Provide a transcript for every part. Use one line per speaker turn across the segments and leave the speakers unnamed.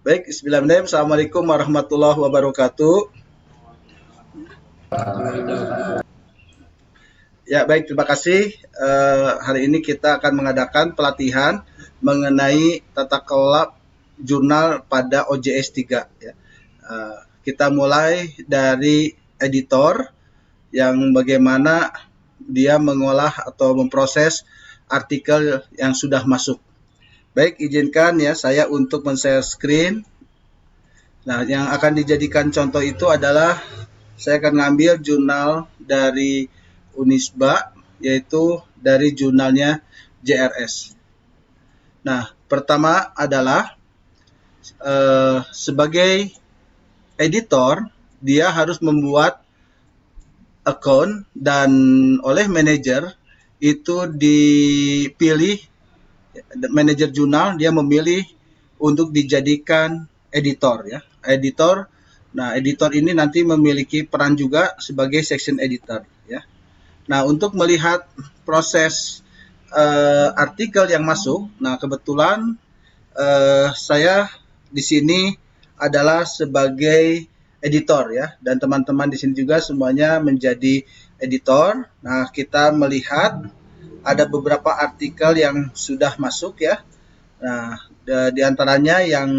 Baik, bismillahirrahmanirrahim. Assalamualaikum warahmatullahi wabarakatuh. Ya, baik, terima kasih. Hari ini kita akan mengadakan pelatihan mengenai tata kelola jurnal pada OJS 3. Ya. Kita mulai dari editor yang bagaimana dia mengolah atau memproses artikel yang sudah masuk. Baik, izinkan ya saya untuk men-share screen. Nah, yang akan dijadikan contoh itu adalah saya akan ngambil jurnal dari Unisba, yaitu dari jurnalnya JRS. Nah, pertama adalah sebagai editor, dia harus membuat account dan oleh manajer itu dipilih, manajer jurnal dia memilih untuk dijadikan editor ya. Editor. Nah, editor ini nanti memiliki peran juga sebagai section editor ya. Nah, untuk melihat proses artikel yang masuk, nah kebetulan saya di sini adalah sebagai editor ya, dan teman-teman di sini juga semuanya menjadi editor. Nah, kita melihat ada beberapa artikel yang sudah masuk ya. Nah, di antaranya yang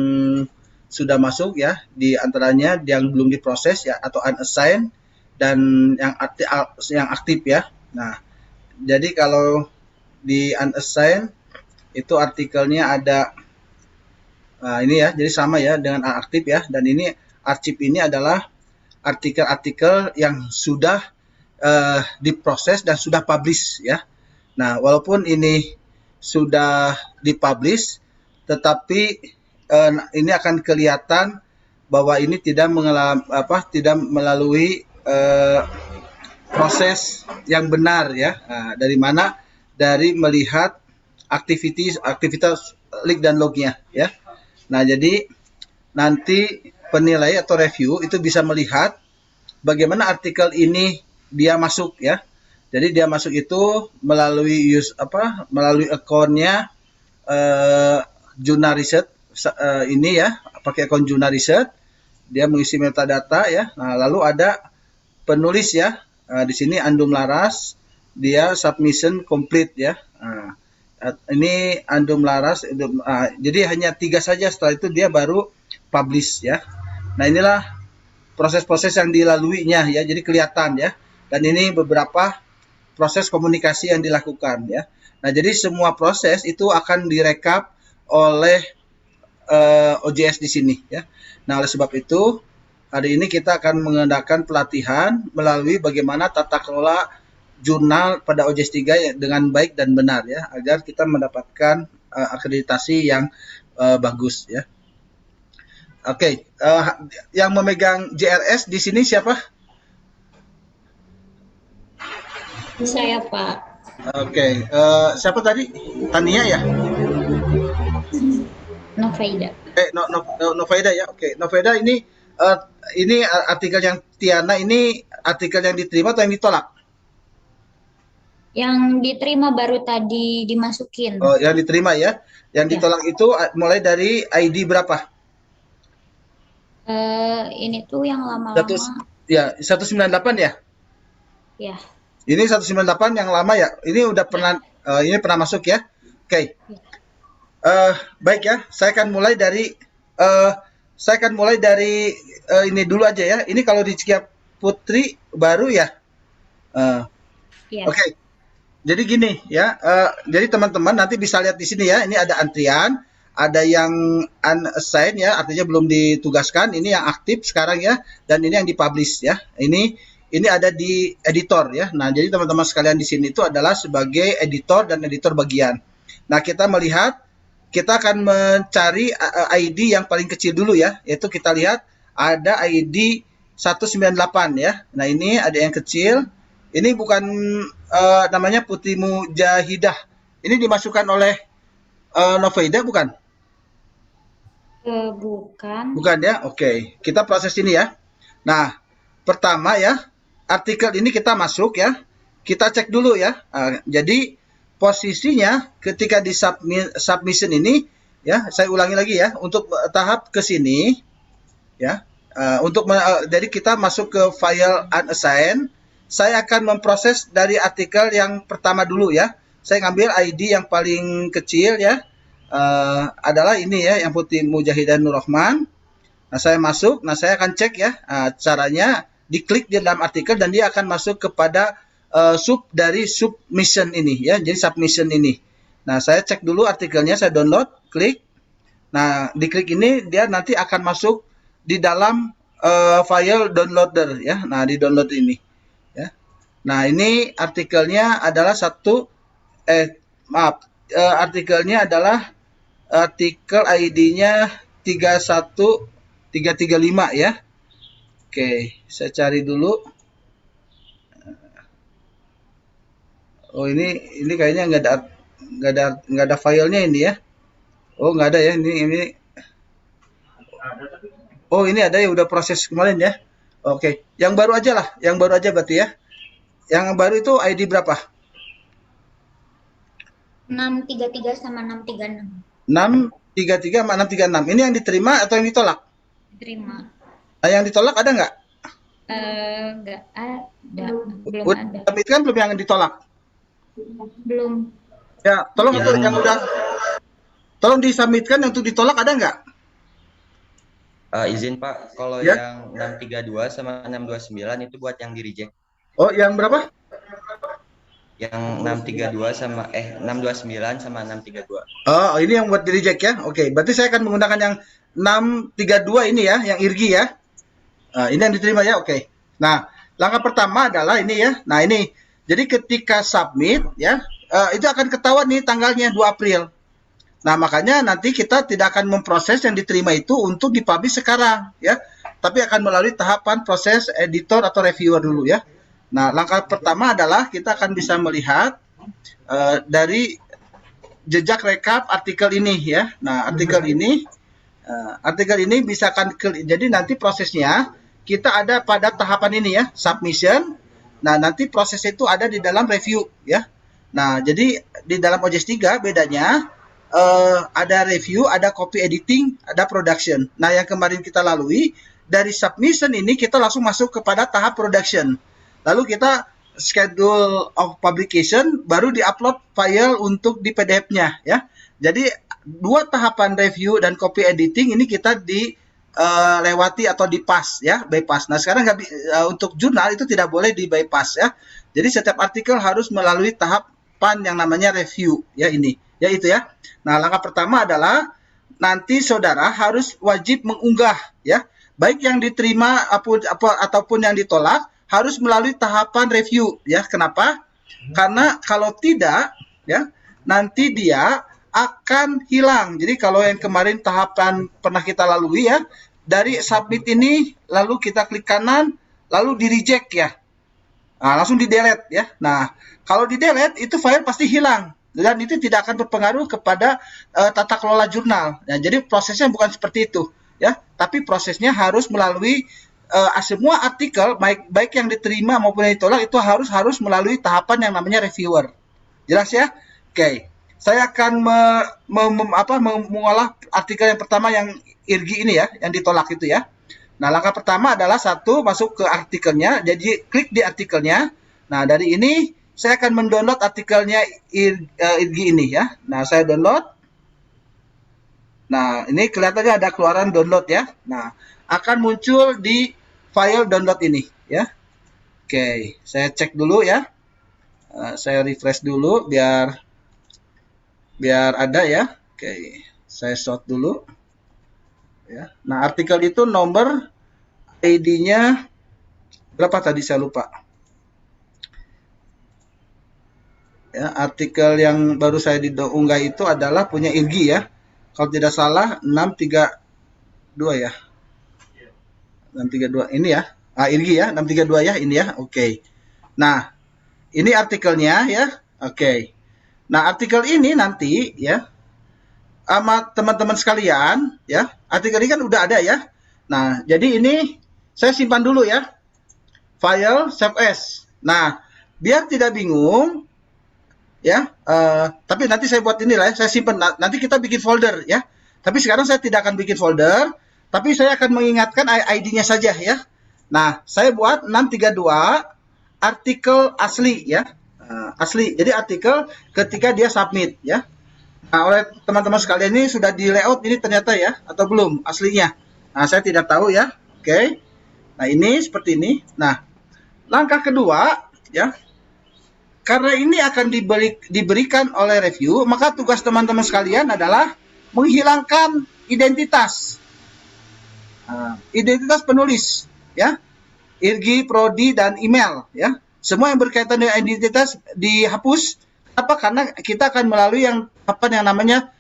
sudah masuk ya, di antaranya yang belum diproses ya atau unassigned dan yang aktif ya. Nah, jadi kalau di unassigned itu artikelnya ada ini ya, jadi sama ya dengan aktif ya, dan ini arsip ini adalah artikel-artikel yang sudah diproses dan sudah publish ya. Nah, walaupun ini sudah dipublish, tetapi ini akan kelihatan bahwa ini tidak melalui proses yang benar ya. Nah, dari mana? Dari melihat aktivitas link dan lognya ya. Nah, jadi nanti penilai atau review itu bisa melihat bagaimana artikel ini dia masuk ya. Jadi dia masuk itu melalui melalui akunnya Jurnal Research ini ya, pakai akun Jurnal Research. Dia mengisi metadata ya. Nah, lalu ada penulis ya. Di sini Andum Laras, dia submission complete ya. Nah, ini Andum Laras, jadi hanya 3 saja, setelah itu dia baru publish ya. Nah, inilah proses-proses yang dilaluinya ya, jadi kelihatan ya. Dan ini beberapa proses komunikasi yang dilakukan ya. Nah, jadi semua proses itu akan direkap oleh OJS di sini ya. Nah, oleh sebab itu hari ini kita akan mengadakan pelatihan melalui bagaimana tata kelola jurnal pada OJS 3 dengan baik dan benar ya, agar kita mendapatkan akreditasi yang bagus ya. Oke, yang memegang JRS di sini siapa?
Saya, Pak.
Oke, siapa tadi? Tania ya?
Novaida.
Novaida ya. Oke, Novaida ini artikel yang Tiana ini artikel yang diterima atau yang ditolak?
Yang diterima baru tadi dimasukin.
Oh, yang diterima ya. Yang ditolak itu mulai dari ID berapa?
Ini tuh yang lama-lama.
Ya, 198 ya?
Ya.
Ini 198 yang lama ya. Ini udah pernah ini pernah masuk ya. Oke. Baik ya. Saya akan mulai dari ini dulu aja ya. Ini kalau di Cikia Putri baru ya. Oke. Jadi gini ya. Jadi teman-teman nanti bisa lihat di sini ya. Ini ada antrian, ada yang unassigned ya, artinya belum ditugaskan. Ini yang aktif sekarang ya, dan ini yang dipublish ya. Ini ada di editor ya. Nah, jadi teman-teman sekalian di sini itu adalah sebagai editor dan editor bagian. Nah, kita akan mencari ID yang paling kecil dulu ya, yaitu kita lihat ada ID 198 ya. Nah, ini ada yang kecil. Ini bukan namanya Putri Mujahidah. Ini dimasukkan oleh Novaida bukan?
Bukan.
Bukan ya? Oke. Kita proses ini ya. Nah, pertama ya, artikel ini kita masuk ya. Kita cek dulu ya. Jadi posisinya ketika di submission ya. Saya ulangi lagi ya, untuk tahap ke sini ya. Jadi kita masuk ke file unassigned. Saya akan memproses dari artikel yang pertama dulu ya. Saya ngambil ID yang paling kecil ya. Adalah ini ya, yang putih Mujahidan Nur Rahman. Nah, saya masuk. Nah, saya akan cek ya. Caranya diklik di dalam artikel dan dia akan masuk kepada dari submission ini ya. Jadi submission ini. Nah, saya cek dulu artikelnya, saya download, klik. Nah, diklik ini dia nanti akan masuk di dalam file downloader ya. Nah, di download ini ya. Nah, ini artikelnya adalah artikelnya adalah artikel ID-nya 31335 ya. Oke, saya cari dulu. Oh, ini kayaknya nggak ada filenya ini ya. Oh, nggak ada ya. Ini. Oh, ini ada ya, udah proses kemarin ya. Oke, yang baru aja lah, yang baru aja berarti ya. Yang baru itu ID berapa?
633 sama 636.
633 sama 636. Ini yang diterima atau yang ditolak?
Diterima.
Nah, yang ditolak ada nggak?
Nggak ada. Belum
Udah
ada.
submitkan belum yang ditolak?
Belum.
Ya, tolong itu yang udah. Tolong disubmitkan yang untuk ditolak ada nggak?
Izin Pak, kalau
Ya.
yang 632 sama 629 itu buat yang di reject.
Oh, yang berapa?
Yang 632 sama 629 sama 632.
Oh, ini yang buat di reject ya. Oke, berarti saya akan menggunakan yang 632 ini ya, yang IRGI ya. Ini yang diterima ya, oke. Nah, langkah pertama adalah ini ya. Nah, ini. Jadi ketika submit ya, itu akan ketahuan nih tanggalnya 2 April. Nah, makanya nanti kita tidak akan memproses yang diterima itu untuk dipublish sekarang ya. Tapi akan melalui tahapan proses editor atau reviewer dulu ya. Nah, langkah pertama adalah kita akan bisa melihat dari jejak rekap artikel ini ya. Nah, artikel ini bisa jadi nanti prosesnya kita ada pada tahapan ini ya, submission. Nah, nanti proses itu ada di dalam review ya. Nah, jadi di dalam OJS 3 bedanya ada review, ada copy editing, ada production. Nah, yang kemarin kita lalui dari submission ini kita langsung masuk kepada tahap production. Lalu kita schedule of publication, baru di-upload file untuk di PDF-nya ya. Jadi dua tahapan review dan copy editing ini kita lewati atau di-pass ya, bypass. Nah, sekarang untuk jurnal itu tidak boleh di-bypass ya. Jadi setiap artikel harus melalui tahapan yang namanya review ya, ini. Ya itu ya. Nah, langkah pertama adalah nanti saudara harus wajib mengunggah ya. Baik yang diterima ataupun yang ditolak harus melalui tahapan review ya. Kenapa? Karena kalau tidak ya, nanti dia akan hilang. Jadi kalau yang kemarin tahapan pernah kita lalui ya, dari submit ini lalu kita klik kanan lalu di reject ya. Nah, langsung di delete ya. Nah, kalau di delete itu file pasti hilang. Dan itu tidak akan berpengaruh kepada tata kelola jurnal. Nah, jadi prosesnya bukan seperti itu, ya. Tapi prosesnya harus melalui semua artikel, baik yang diterima maupun yang ditolak itu harus melalui tahapan yang namanya reviewer. Jelas ya? Oke. Saya akan mengolah artikel yang pertama yang IRGI ini ya, yang ditolak itu ya. Nah, langkah pertama adalah masuk ke artikelnya. Jadi klik di artikelnya. Nah, dari ini saya akan mendownload artikelnya IRGI ini ya. Nah, saya download. Nah, ini kelihatannya ada keluaran download ya. Nah, akan muncul di file download ini ya. Oke, saya cek dulu ya. Saya refresh dulu biar ada ya. Oke, saya sort dulu. Ya. Nah, artikel itu nomor ID-nya berapa tadi saya lupa. Ya, artikel yang baru saya unggah itu adalah punya IRGI ya. Kalau tidak salah 632 ya. 632 ini ya. IRGI ya, 632 ya, ini ya. Oke. Nah, ini artikelnya ya. Oke. Nah, artikel ini nanti ya sama teman-teman sekalian ya. Artikel ini kan udah ada ya. Nah, jadi ini saya simpan dulu ya. File save as. Nah, biar tidak bingung ya, tapi nanti saya buat ini lah ya, saya simpan, nanti kita bikin folder ya. Tapi sekarang saya tidak akan bikin folder, tapi saya akan mengingatkan ID-nya saja ya. Nah, saya buat 632 artikel asli ya. Asli. Jadi artikel ketika dia submit ya. Nah, oleh teman-teman sekalian ini sudah di layout ini ternyata ya atau belum aslinya. Nah, saya tidak tahu ya. Oke. Nah, ini seperti ini. Nah, langkah kedua ya. Karena ini akan diberikan oleh review, maka tugas teman-teman sekalian adalah menghilangkan identitas. Identitas penulis ya. IRGI, prodi, dan email ya. Semua yang berkaitan dengan identitas dihapus. Apa? Karena kita akan melalui yang namanya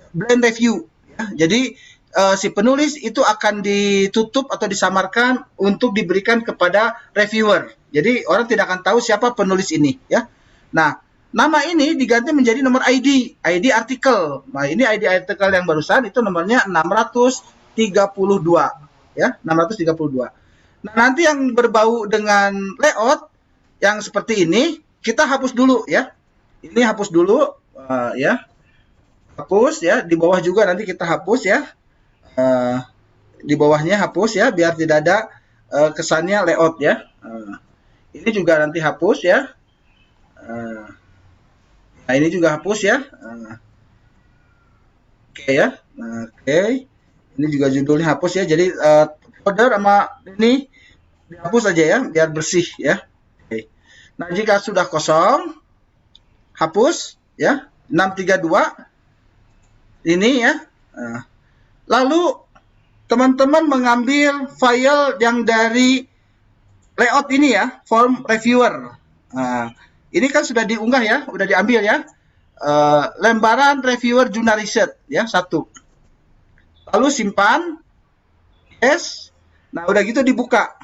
blind review ya. Jadi si penulis itu akan ditutup atau disamarkan untuk diberikan kepada reviewer. Jadi orang tidak akan tahu siapa penulis ini ya. Nah, nama ini diganti menjadi nomor ID artikel. Nah, ini ID artikel yang barusan itu nomornya 632 ya, 632. Nah, nanti yang berbau dengan layout yang seperti ini, kita hapus dulu ya. Ini hapus dulu ya. Hapus ya, di bawah juga nanti kita hapus ya. Di bawahnya hapus ya, biar tidak ada kesannya layout ya. Ini juga nanti hapus ya. Nah, ini juga hapus ya. Oke ya. Oke. Ini juga judulnya hapus ya. Jadi folder sama ini dihapus aja ya, biar bersih ya. Oke. Nah, jika sudah kosong, hapus ya, 632 ini ya. Lalu teman-teman mengambil file yang dari layout ini ya, form reviewer. Ini kan sudah diunggah ya, udah diambil ya. Lembaran reviewer jurnal riset ya, 1. Lalu simpan, yes. Nah, udah gitu dibuka.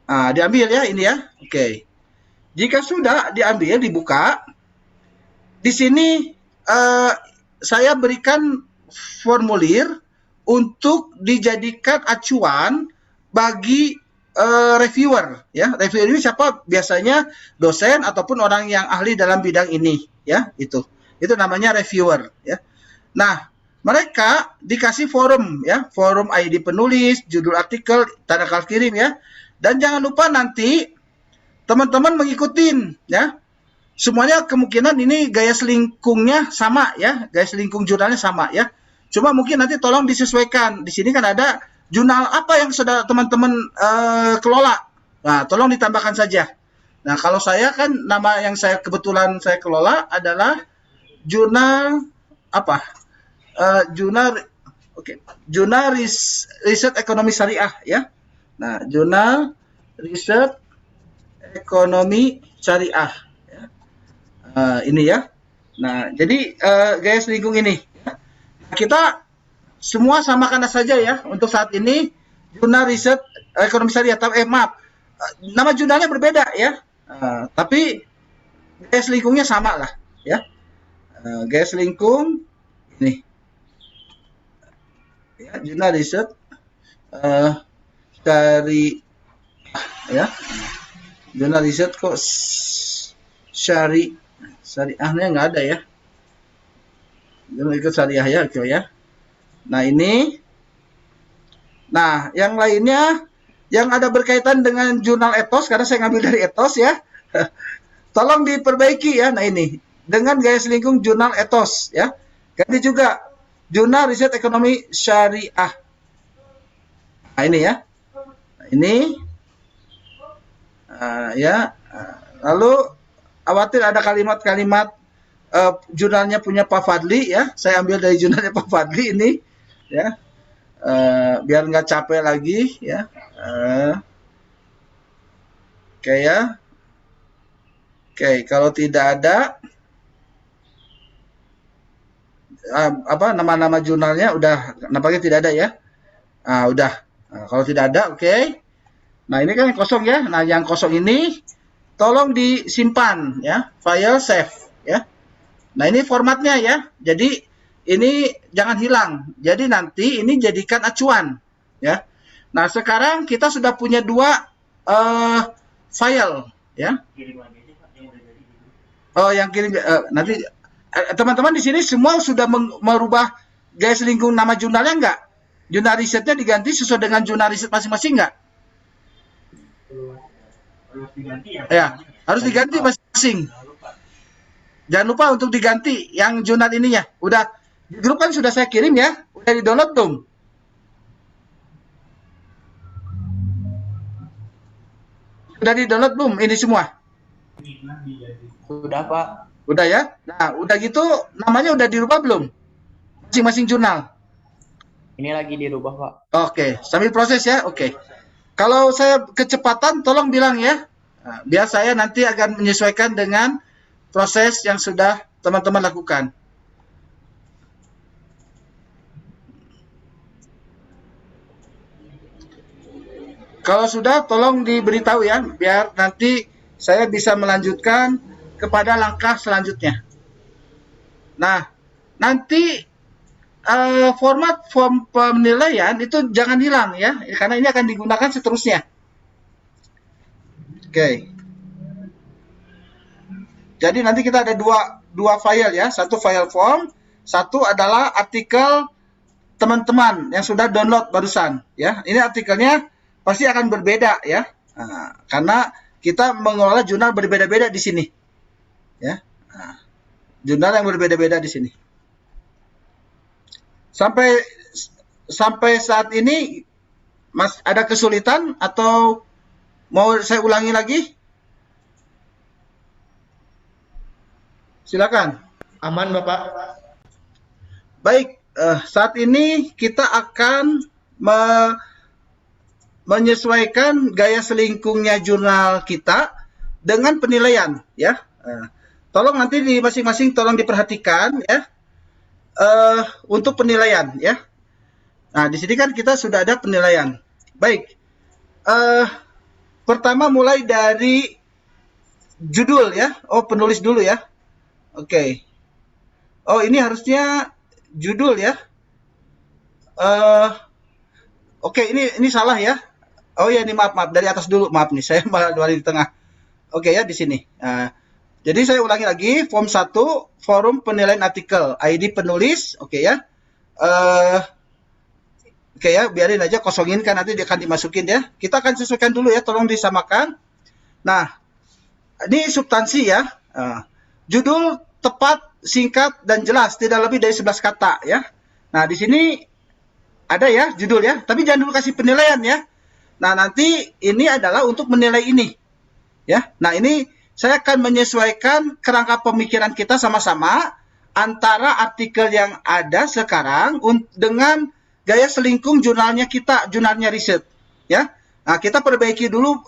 Diambil ya ini ya. Oke. Jika sudah diambil, dibuka, di sini saya berikan formulir untuk dijadikan acuan bagi reviewer ya. Reviewer ini siapa? Biasanya dosen ataupun orang yang ahli dalam bidang ini ya, itu namanya reviewer ya. Nah, mereka dikasih forum ya, forum ID penulis, judul artikel, tanggal kirim ya. Dan jangan lupa nanti teman-teman mengikutin ya. Semuanya kemungkinan ini gaya selingkungnya sama ya, gaya selingkung jurnalnya sama ya. Cuma mungkin nanti tolong disesuaikan. Di sini kan ada jurnal apa yang sudah teman-teman kelola. Nah, tolong ditambahkan saja. Nah, kalau saya kan nama yang kebetulan saya kelola adalah jurnal apa? Jurnal Riset Ekonomi Syariah ya. Nah, jurnal Riset Ekonomi Syariah ya. Ini ya. Nah, jadi gaya selingkung ini nah, kita semua samakan saja ya untuk saat ini jurnal riset ekonomi syariah. Nama jurnalnya berbeda ya, tapi gaya selingkungnya sama lah ya. Gaya selingkung ini ya, jurnal riset syariah ya. Jurnal riset kok syariahnya nggak ada ya. Jurnal riset syariah ya, oke ya. Nah, ini. Nah, yang lainnya yang ada berkaitan dengan jurnal etos, karena saya ngambil dari etos ya. Tolong diperbaiki ya. Nah, ini dengan gaya selingkung jurnal etos ya. Ganti juga jurnal riset ekonomi syariah. Nah, ini ya. Nah, ini ya. Lalu khawatir ada kalimat-kalimat jurnalnya punya Pak Fadli ya. Saya ambil dari jurnalnya Pak Fadli ini ya. Biar nggak capek lagi ya. Oke ya. Oke, kalau tidak ada nama-nama jurnalnya udah nampaknya tidak ada ya. Udah. Nah, kalau tidak ada, oke. Nah, ini kan yang kosong ya. Nah, yang kosong ini tolong disimpan ya, file save ya. Nah, ini formatnya ya. Jadi ini jangan hilang. Jadi nanti ini jadikan acuan ya. Nah, sekarang kita sudah punya 2 file ya. Oh, yang kirim nanti Teman-teman di sini semua sudah merubah gaya selingkuh nama jurnalnya nggak? Jurnal risetnya diganti sesuai dengan jurnal riset masing-masing nggak? Ya, harus diganti masing-masing. Jangan lupa untuk diganti yang jurnal ininya. Udah di grup kan sudah saya kirim ya. Udah di-download dong. Udah di-download belum ini semua?
Sudah, Pak.
Udah ya? Nah, udah gitu namanya udah dirubah belum? Masing-masing jurnal.
Ini lagi dirubah, Pak.
Oke, sambil proses ya. Oke. Kalau saya kecepatan tolong bilang ya. Nah, biar saya nanti akan menyesuaikan dengan proses yang sudah teman-teman lakukan. Kalau sudah tolong diberitahu ya, biar nanti saya bisa melanjutkan kepada langkah selanjutnya. Nah, nanti format form penilaian itu jangan hilang ya, karena ini akan digunakan seterusnya. Oke. Jadi nanti kita ada dua file ya, satu file form, satu adalah artikel teman-teman yang sudah download barusan ya. Ini artikelnya pasti akan berbeda ya, karena kita mengelola jurnal berbeda-beda di sini ya. Jurnal yang berbeda-beda di sini. Sampai saat ini Mas ada kesulitan atau mau saya ulangi lagi? Silakan.
Aman, Bapak.
Baik, saat ini kita akan menyesuaikan gaya selingkungnya jurnal kita dengan penilaian ya. Tolong nanti di masing-masing tolong diperhatikan ya. Untuk penilaian ya. Nah, di sini kan kita sudah ada penilaian. Baik. Pertama mulai dari judul ya. Oh, penulis dulu ya. Oke. Oh, ini harusnya judul ya. Oke, ini salah ya. Oh ya, ini maaf dari atas dulu. Maaf nih, saya malah di tengah. Oke ya, di sini. Jadi saya ulangi lagi, form 1, forum penilaian artikel, ID penulis, oke ya. Oke ya, biarin aja, kosongin kan nanti dia akan dimasukin ya. Kita akan sesuaikan dulu ya, tolong disamakan. Nah, ini substansi ya. Judul tepat, singkat, dan jelas, tidak lebih dari 11 kata ya. Nah, di sini ada ya judul ya, tapi jangan dulu kasih penilaian ya. Nah, nanti ini adalah untuk menilai ini. Ya. Nah, ini saya akan menyesuaikan kerangka pemikiran kita sama-sama antara artikel yang ada sekarang dengan gaya selingkung jurnalnya kita, jurnalnya riset, ya. Nah, kita perbaiki dulu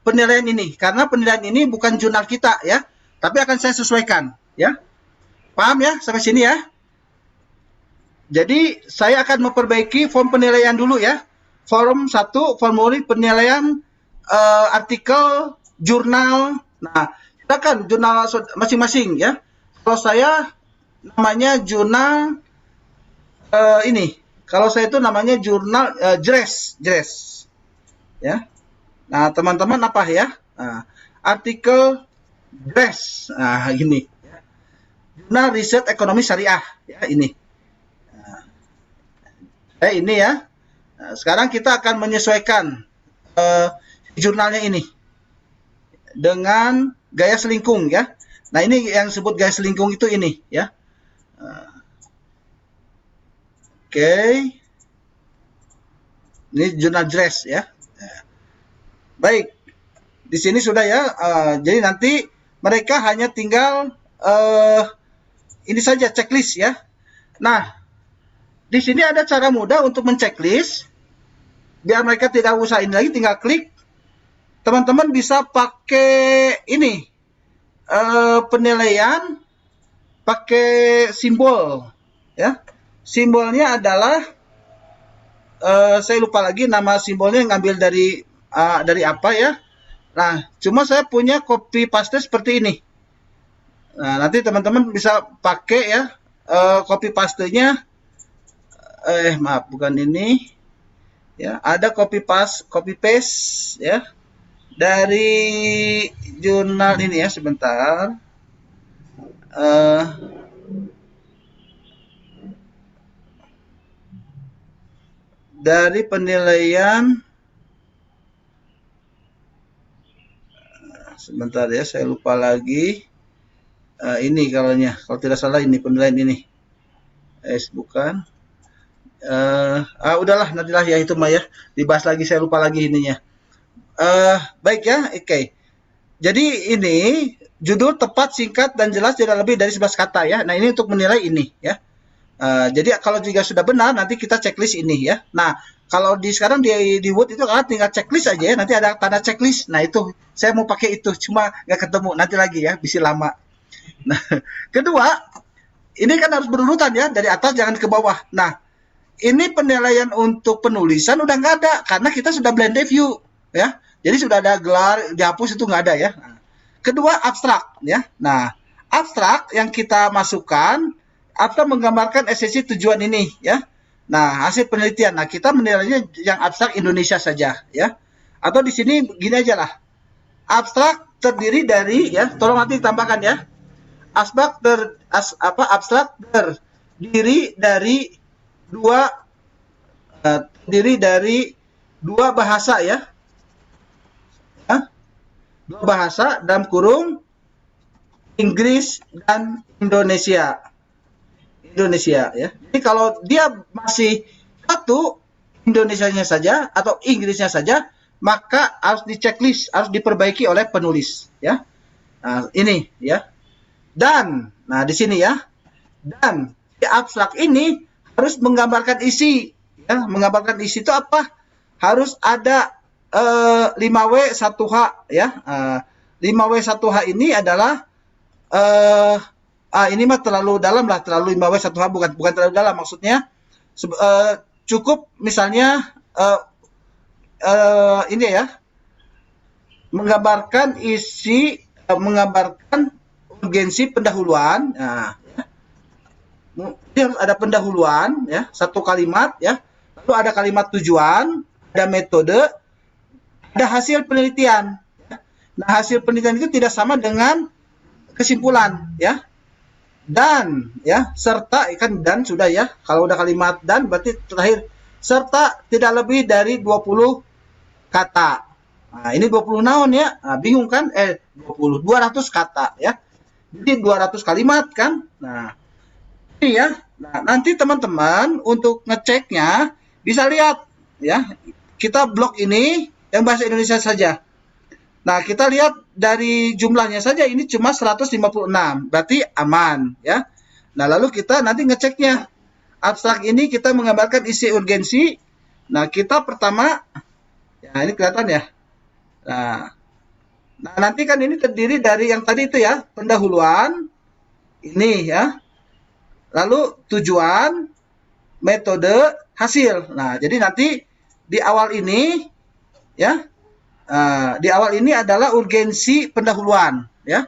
penilaian ini karena penilaian ini bukan jurnal kita ya, tapi akan saya sesuaikan, ya. Paham ya sampai sini ya? Jadi saya akan memperbaiki form penilaian dulu ya. Form 1, formulir penilaian artikel jurnal. Nah, silakan jurnal masing-masing ya. Kalau saya namanya jurnal ini. Kalau saya itu namanya jurnal JRES. Ya. Nah, teman-teman apa ya? Nah, artikel JRES. Nah, gini. Jurnal Riset Ekonomi Syariah ya ini. Nah, ini ya. Nah, sekarang kita akan menyesuaikan jurnalnya ini dengan gaya selingkung ya. Nah, ini yang disebut gaya selingkung itu ini ya. Oke. Ini jurnal JRES ya. Baik. Di sini sudah ya. Jadi nanti mereka hanya tinggal ini saja checklist ya. Nah, di sini ada cara mudah untuk menceklis. Biar mereka tidak usah ini lagi, tinggal klik. Teman-teman bisa pakai ini penilaian pakai simbol ya. Simbolnya adalah saya lupa lagi nama simbolnya, ngambil dari apa ya. Nah, cuma saya punya copy paste seperti ini. Nah, nanti teman-teman bisa pakai ya copy pastenya. Maaf, bukan ini. Ya, ada copy paste ya. Dari jurnal ini ya, sebentar. Eh, dari penilaian, sebentar ya, saya lupa lagi. Ini kalau tidak salah ini penilaian ini. Bukan. Udahlah, nantilah ya itu mah ya. Dibahas lagi, saya lupa lagi ininya. Baik ya, oke. Jadi ini judul tepat, singkat, dan jelas tidak lebih dari 11 kata ya. Nah ini untuk menilai ini ya. Jadi kalau juga sudah benar, nanti kita checklist ini ya. Nah kalau sekarang di Word itu kan tinggal checklist aja ya. Nanti ada tanda checklist. Nah itu saya mau pakai itu, cuma nggak ketemu. Nanti lagi ya, bisa lama. Nah kedua, ini kan harus berurutan ya, dari atas jangan ke bawah. Nah ini penilaian untuk penulisan udah nggak ada karena kita sudah blend review ya. Jadi sudah ada gelar, dihapus itu nggak ada ya. Kedua, abstrak ya. Nah, abstrak yang kita masukkan atau menggambarkan esensi tujuan ini ya. Nah, hasil penelitian. Nah, kita menilainya yang abstrak Indonesia saja ya. Atau di sini gini aja lah. Abstrak terdiri dari ya, tolong nanti tambahkan ya. Abstrak terdiri dari dua bahasa ya. Dua bahasa dalam kurung Inggris dan Indonesia ya. Jadi kalau dia masih satu, Indonesianya saja atau Inggrisnya saja, maka harus diceklis, harus diperbaiki oleh penulis ya. Nah, ini ya. Dan di sini ya. Dan di abstrak ini harus menggambarkan isi ya. Menggambarkan isi itu apa? Harus ada 5W 1H ya. 5W 1H ini adalah ini mah terlalu dalam lah, terlalu 5W 1H bukan terlalu dalam, maksudnya cukup misalnya ini ya, menggambarkan isi, menggambarkan urgensi pendahuluan. Nah, ini harus ada pendahuluan ya, satu kalimat ya. Lalu ada kalimat tujuan, ada metode, ada hasil penelitian. Nah, hasil penelitian itu tidak sama dengan kesimpulan ya. Dan ya, serta kan dan sudah ya. Kalau udah kalimat dan berarti terakhir serta tidak lebih dari 20 kata. Nah, ini 20 naon ya. Nah, bingung kan? 200 kata ya. Jadi 200 kalimat kan? Nah, ini ya. Nah, nanti teman-teman untuk ngeceknya bisa lihat ya. Kita blok ini yang bahasa Indonesia saja. Nah, kita lihat dari jumlahnya saja ini cuma 156, berarti aman ya. Nah, lalu kita nanti ngeceknya. Abstrak ini kita menggambarkan isi urgensi. Nah, kita pertama, ya ini kelihatan ya. Nah, nanti kan ini terdiri dari yang tadi itu ya, pendahuluan, ini ya. Lalu tujuan, metode, hasil. Nah, jadi nanti di awal ini ya, di awal ini adalah urgensi pendahuluan ya.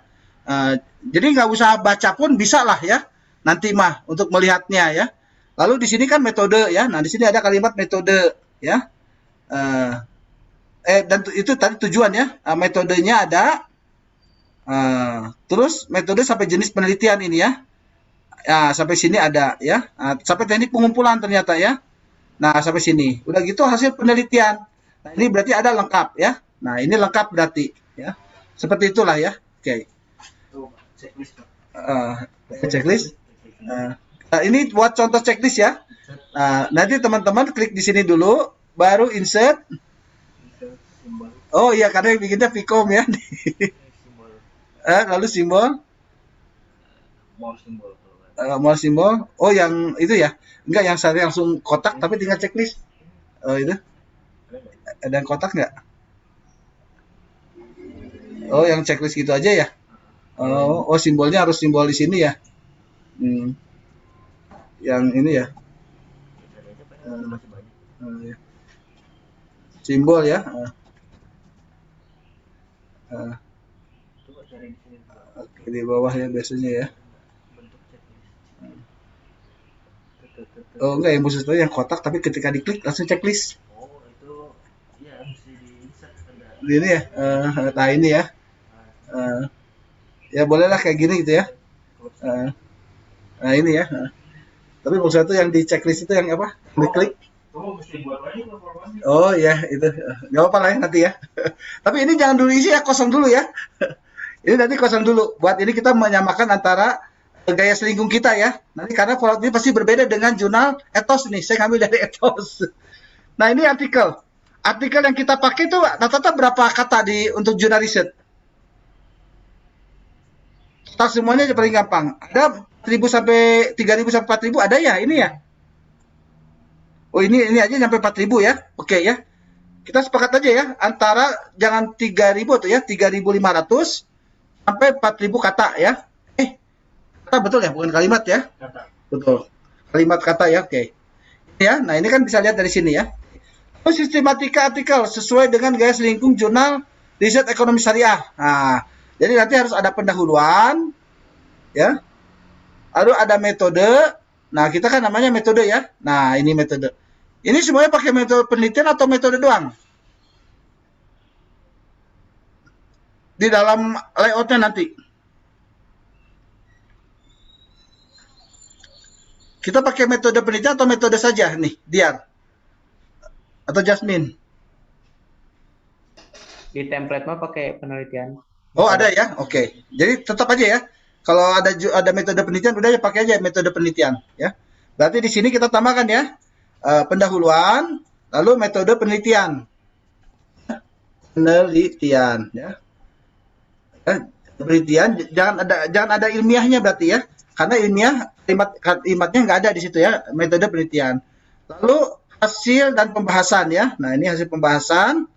Jadi nggak usah baca pun bisa lah ya nanti mah untuk melihatnya ya. Lalu di sini kan metode ya. Nah di sini ada kalimat metode ya. Dan itu tadi tujuan ya. Metodenya ada. Terus metode sampai jenis penelitian ini ya. Sampai sini ada ya. Sampai teknik pengumpulan ternyata ya. Nah sampai sini. Udah gitu hasil penelitian. Nah ini berarti ada lengkap ya. Nah, ini lengkap berarti ya. Seperti itulah ya. Oke. Checklist. Ini buat contoh checklist ya. Nanti teman-teman klik di sini dulu, baru insert. Oh iya, karena yang bikinnya Vcom ya. Lalu simbol. Mau simbol. Oh, yang itu ya. Enggak, yang saya langsung kotak tapi tinggal checklist. Oh, itu. Ada yang kotak nggak? Oh, yang checklist gitu aja ya? Oh, simbolnya harus simbol di sini ya? Yang ini ya? Ya. Simbol ya? Oke, di bawah ya biasanya ya? Oh, enggak, yang khusus itu yang kotak, tapi ketika diklik langsung checklist.
Oh, itu ya mesti di-insert.
Ini ya? Nah, ini ya? Ya bolehlah kayak gini gitu ya. Nah ini ya. Tapi maksudnya itu yang di checklist itu yang apa? Diklik.
Kamu mesti buat lagi performanya.
Oh ya itu. Gak apa-apa lah ya nanti ya. Tapi ini jangan dulu isi ya, kosong dulu ya. Ini nanti kosong dulu. Buat ini kita menyamakan antara gaya selingkuh kita ya. Nanti karena format ini pasti berbeda dengan jurnal Ethos nih. Saya ngambil dari Ethos. Nah ini artikel. Artikel yang kita pakai itu rata-rata berapa kata untuk jurnal riset? Total semuanya paling gampang. Ada 1.000 sampai 3.000 sampai 4.000 ada ya ini ya. Oh ini aja sampai 4.000 ya. Oke ya. Kita sepakat aja ya antara jangan 3.000 tuh ya, 3.500 sampai 4.000 kata ya. Kata betul ya, bukan kalimat ya.
Kata.
Betul. Kalimat kata ya, oke. Ya, nah ini kan bisa lihat dari sini ya. Terus sistematika artikel sesuai dengan gaya selingkuh jurnal riset ekonomi syariah. Nah, jadi nanti harus ada pendahuluan, ya. Lalu ada metode. Nah, kita kan namanya metode ya. Nah, ini metode. Ini semuanya pakai metode penelitian atau metode doang? Di dalam layoutnya nanti. Kita pakai metode penelitian atau metode saja nih, Diar? Atau Jasmine?
Di template mah pakai penelitian.
Oh, ada ya? Oke. Jadi tetap aja ya. Kalau ada metode penelitian, udah ya pakai aja metode penelitian ya. Berarti di sini kita tambahkan ya. Pendahuluan, lalu metode penelitian. Penelitian ya. Penelitian jangan ada ilmiahnya berarti ya. Karena ilmiah kalimatnya nggak ada di situ ya, metode penelitian. Lalu hasil dan pembahasan ya. Nah, ini hasil pembahasan.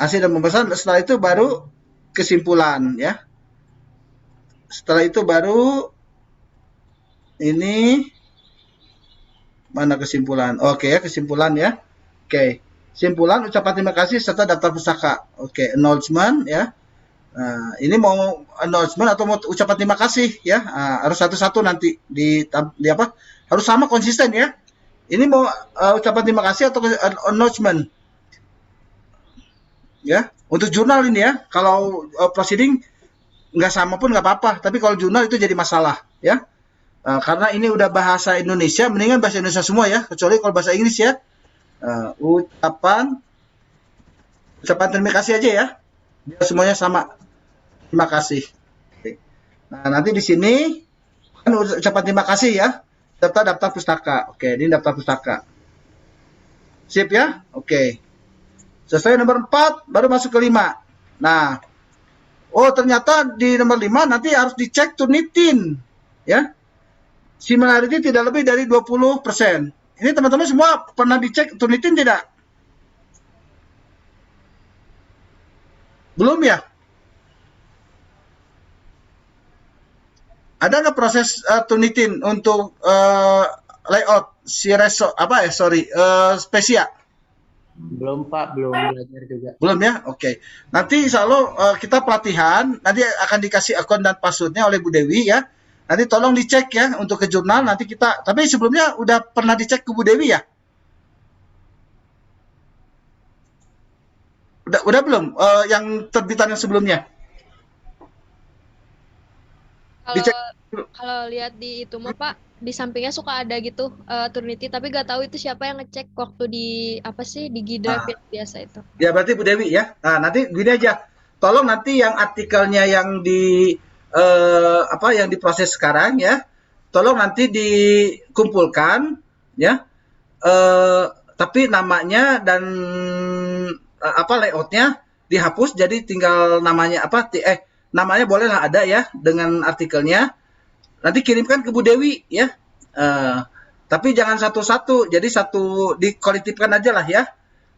Hasil dan pembahasan, setelah itu baru kesimpulan ya. Setelah itu baru ini mana kesimpulan? Oke ya, kesimpulan ya. Oke. Kesimpulan ucapan terima kasih serta daftar pustaka. Oke, announcement ya. Nah, ini mau announcement atau mau ucapan terima kasih ya. Nah, harus satu-satu nanti di apa? Harus sama konsisten ya. Ini mau ucapan terima kasih atau announcement? Ya, untuk jurnal ini ya. Kalau proceeding nggak sama pun nggak apa-apa. Tapi kalau jurnal itu jadi masalah ya. Karena ini udah bahasa Indonesia, mendingan bahasa Indonesia semua ya. Kecuali kalau bahasa Inggris ya. Ucapan terima kasih aja ya. Biar semuanya sama. Terima kasih. Oke. Nah, nanti di sini kan ucapan terima kasih ya. Serta daftar pustaka. Oke, ini daftar pustaka. Sip ya? Oke. Selesai nomor 4, baru masuk ke 5. Nah, oh ternyata di nomor 5 nanti harus dicek Turnitin. Ya. Similarity tidak lebih dari 20%. Ini teman-teman semua pernah dicek Turnitin tidak? Belum ya? Ada nggak proses Turnitin untuk layout Specia?
Belum Pak, belum belajar juga.
Belum ya? Oke. Nanti insya Allah kita pelatihan, nanti akan dikasih akun dan passwordnya oleh Bu Dewi ya. Nanti tolong dicek ya untuk ke jurnal, nanti kita, tapi sebelumnya udah pernah dicek ke Bu Dewi ya? Udah belum? Yang terbitan yang sebelumnya? Dicek.
Kalau lihat di itu mah Pak, di sampingnya suka ada gitu Turnitin, tapi nggak tahu itu siapa yang ngecek waktu di apa sih di G-Drive yang biasa itu.
Ya berarti Bu Dewi ya. Nah nanti gini aja, tolong nanti yang artikelnya yang yang diproses sekarang ya, tolong nanti dikumpulkan ya. Tapi namanya dan layoutnya dihapus, jadi tinggal namanya namanya bolehlah ada ya dengan artikelnya. Nanti kirimkan ke Bu Dewi ya. Tapi jangan satu-satu. Jadi dikolektifkan aja lah ya.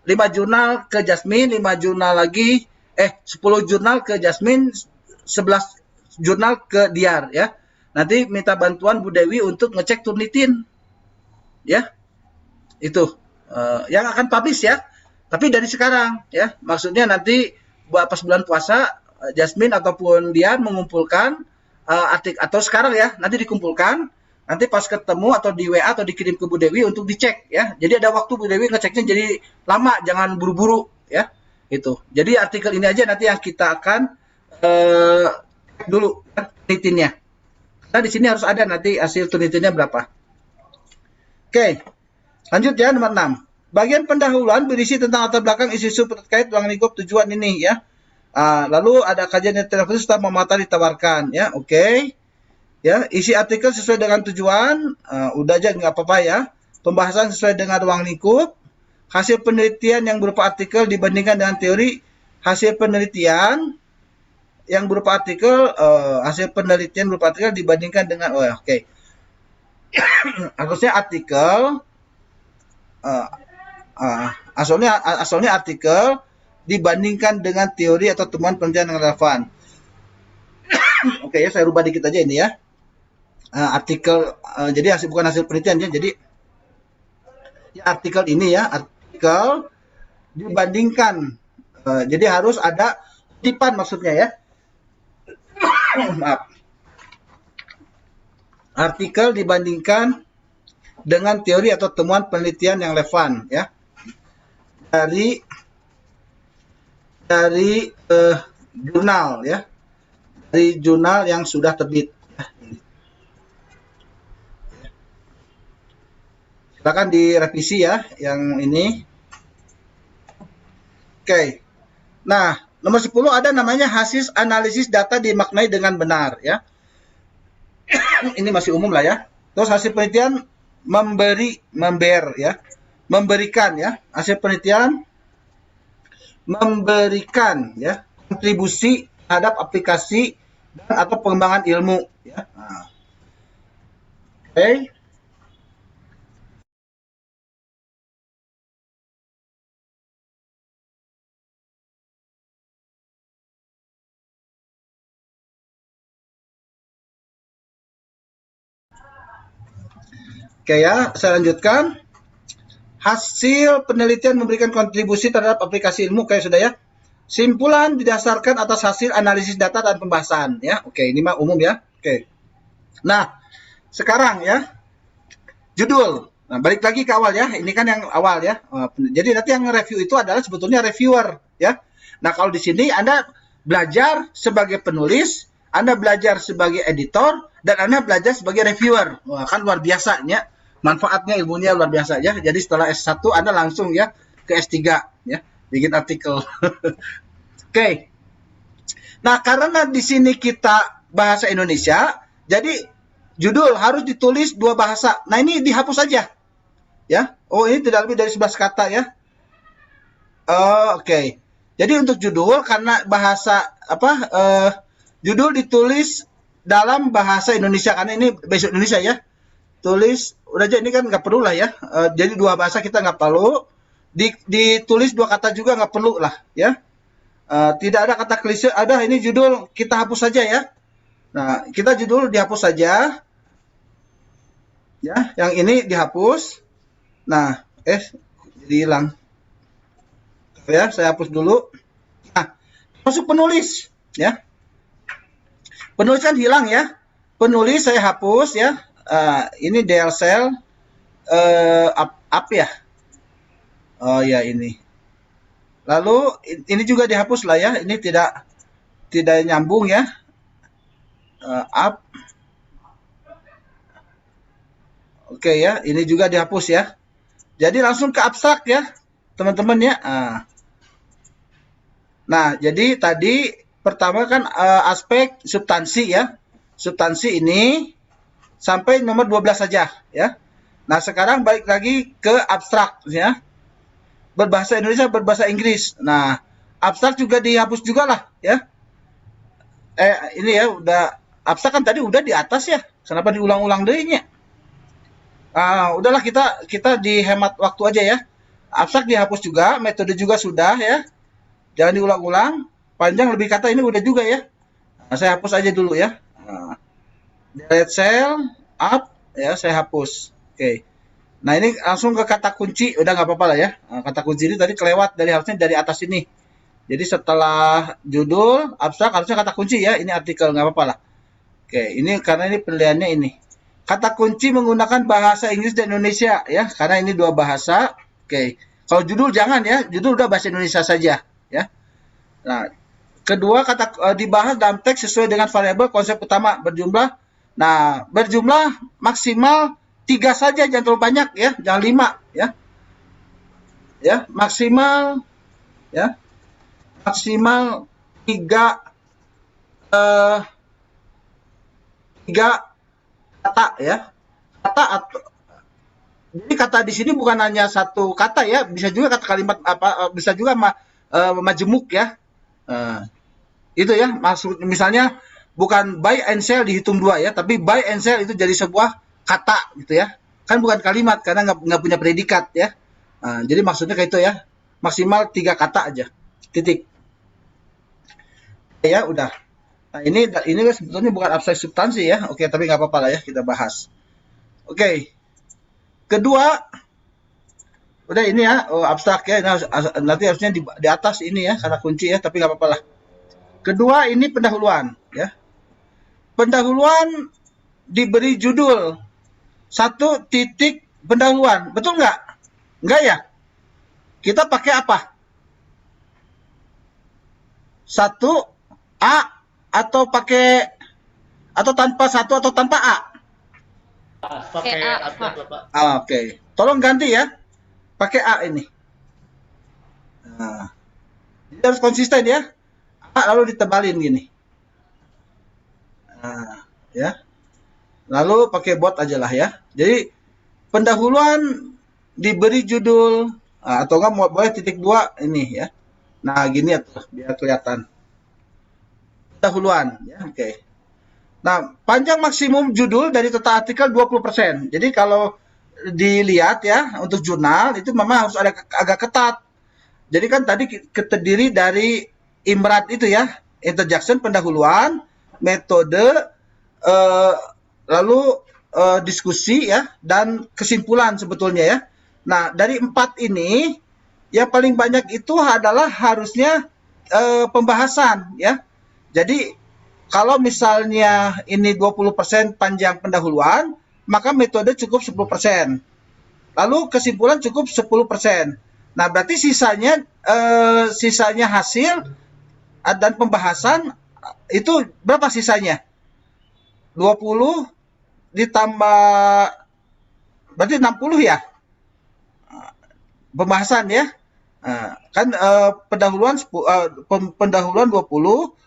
5 jurnal ke Jasmine, 5 jurnal lagi 10 jurnal ke Jasmine, 11 jurnal ke Diar ya. Nanti minta bantuan Bu Dewi untuk ngecek Turnitin. Ya. Itu yang akan publish ya. Tapi dari sekarang ya. Maksudnya nanti pas bulan puasa Jasmine ataupun Diar mengumpulkan atau sekarang ya, nanti dikumpulkan, nanti pas ketemu atau di WA atau dikirim ke Bu Dewi untuk dicek ya. Jadi ada waktu Bu Dewi ngeceknya, jadi lama, jangan buru-buru ya. Itu. Jadi artikel ini aja nanti yang kita akan dulu penelitiannya. Nah, di sini harus ada nanti hasil Trinity-nya berapa. Oke, lanjut ya nomor 6. Bagian pendahuluan berisi tentang latar belakang isu-isu terkait ruang lingkup tujuan ini ya. Lalu ada kajian yang terkhusus setelah mematah ditawarkan ya. Oke. Ya, isi artikel sesuai dengan tujuan, udah aja nggak apa-apa ya. Pembahasan sesuai dengan ruang lingkup, hasil penelitian yang berupa artikel dibandingkan dengan teori, hasil penelitian yang berupa artikel, dibandingkan dengan, oke. Harusnya artikel, asalnya artikel dibandingkan dengan teori atau temuan penelitian yang relevan. Oke ya, saya rubah dikit aja ini ya. Artikel, jadi bukan hasil penelitian ya, jadi ya, artikel ini ya, artikel dibandingkan, jadi harus ada kutipan maksudnya ya. Maaf. Artikel dibandingkan dengan teori atau temuan penelitian yang relevan ya, dari jurnal ya, dari jurnal yang sudah terbit. Silakan direvisi ya yang ini. Oke. Nah, nomor 10 ada namanya hasil analisis data dimaknai dengan benar ya. Ini masih umum lah ya. Terus hasil penelitian memberikan ya. Hasil penelitian memberikan ya kontribusi terhadap aplikasi dan atau pengembangan ilmu ya. Oke. Oke ya, saya lanjutkan. Hasil penelitian memberikan kontribusi terhadap aplikasi ilmu, kayak sudah ya. Simpulan didasarkan atas hasil analisis data dan pembahasan ya. Oke, ini mah umum ya. Oke. Nah, sekarang ya, judul. Nah, balik lagi ke awal ya. Ini kan yang awal ya. Jadi nanti yang nge-review itu adalah sebetulnya reviewer ya. Nah, kalau di sini Anda belajar sebagai penulis, Anda belajar sebagai editor, dan Anda belajar sebagai reviewer. Wah, kan luar biasa ya. Manfaatnya, ilmunya luar biasa ya. Jadi setelah S1 Anda langsung ya ke S3 ya, bikin artikel. Oke. Nah, karena di sini kita bahasa Indonesia, jadi judul harus ditulis 2 bahasa. Nah, ini dihapus saja. Ya. Oh, ini tidak lebih dari 11 kata ya. Oke. Jadi untuk judul karena bahasa judul ditulis dalam bahasa Indonesia karena ini besok Indonesia ya. Tulis udah aja, ini kan nggak perlu lah ya. Jadi 2 bahasa kita nggak perlu. Ditulis 2 kata juga nggak perlu lah ya. Tidak ada kata klise. Ada, ini judul kita hapus saja ya. Nah, kita judul dihapus saja. Ya, yang ini dihapus. Nah, jadi hilang. Ya, saya hapus dulu. Nah, masuk penulis ya. Penulis kan hilang ya. Penulis saya hapus ya. Ini DLCell up ya. Oh ya, ini. Lalu ini juga dihapus lah ya. Ini tidak nyambung ya. Up. Oke ya, ini juga dihapus ya. Jadi langsung ke abstrak ya, teman-teman ya. Nah, jadi tadi pertama kan aspek substansi ya. Substansi ini sampai nomor 12 saja ya. Nah, sekarang balik lagi ke abstrak ya. Berbahasa Indonesia, berbahasa Inggris. Nah, abstrak juga dihapus juga lah ya. Ini ya udah abstrak kan tadi udah di atas ya. Kenapa diulang-ulang dehnya? Udahlah kita dihemat waktu aja ya. Abstrak dihapus juga, metode juga sudah ya. Jangan diulang-ulang. Panjang lebih kata ini udah juga ya. Nah, saya hapus aja dulu ya. Delete cell, up, ya saya hapus. Oke. Nah, ini langsung ke kata kunci, udah nggak apa-apa lah ya. Kata kunci ini tadi kelewat harusnya dari atas ini. Jadi setelah judul, abstrak harusnya kata kunci ya. Ini artikel, nggak apa-apa lah. Oke, ini karena ini penilaiannya ini. Kata kunci menggunakan bahasa Inggris dan Indonesia ya, karena ini 2 bahasa. Oke. Kalau judul jangan ya, judul udah bahasa Indonesia saja ya. Nah, kedua kata dibahas dalam teks sesuai dengan variabel konsep utama berjumlah Nah, berjumlah maksimal 3 saja, jangan terlalu banyak ya, jangan 5 ya. Ya, maksimal ya. Maksimal 3 kata ya. Kata atau jadi kata di sini bukan hanya satu kata ya, bisa juga kata kalimat apa bisa juga majemuk ya. Itu ya, maksud misalnya bukan buy and sell dihitung 2 ya, tapi buy and sell itu jadi sebuah kata gitu ya. Kan bukan kalimat karena nggak punya predikat ya. Jadi maksudnya kayak itu ya. Maksimal 3 kata aja. Titik. Ya, udah. Nah, ini sebetulnya bukan abstrak substansi ya. Oke, tapi nggak apa-apa lah ya, kita bahas. Oke. Kedua, udah ini ya, abstrak ya. Nah, nanti harusnya di atas ini ya, karena kunci ya, tapi nggak apa-apa lah. Kedua, ini pendahuluan ya. Pendahuluan diberi judul 1 titik pendahuluan. Betul nggak? Nggak ya? Kita pakai apa? 1 A atau pakai atau tanpa 1 atau tanpa A?
Pakai
A,
abjad
Pak.
Bapak.
Oke. Tolong ganti ya. Pakai A ini. Nah, jadi harus konsisten ya. A lalu ditebalin gini. Nah, ya. Lalu pakai bot aja lah ya. Jadi pendahuluan diberi judul atau enggak mau boleh titik 2 ini ya. Nah, gini ya tuh biar kelihatan. Pendahuluan ya, oke. Nah, panjang maksimum judul dari total artikel 20%. Jadi kalau dilihat ya untuk jurnal itu memang harus ada agak ketat. Jadi kan tadi terdiri dari imrat itu ya, interjection pendahuluan, metode, lalu diskusi ya, dan kesimpulan sebetulnya ya. Nah, dari 4 ini yang paling banyak itu adalah harusnya pembahasan ya. Jadi kalau misalnya ini 20% panjang pendahuluan, maka metode cukup 10%. Lalu kesimpulan cukup 10%. Nah, berarti sisanya hasil dan pembahasan itu berapa sisanya? 20 ditambah berarti 60 ya? Pembahasan ya. Kan pendahuluan 20,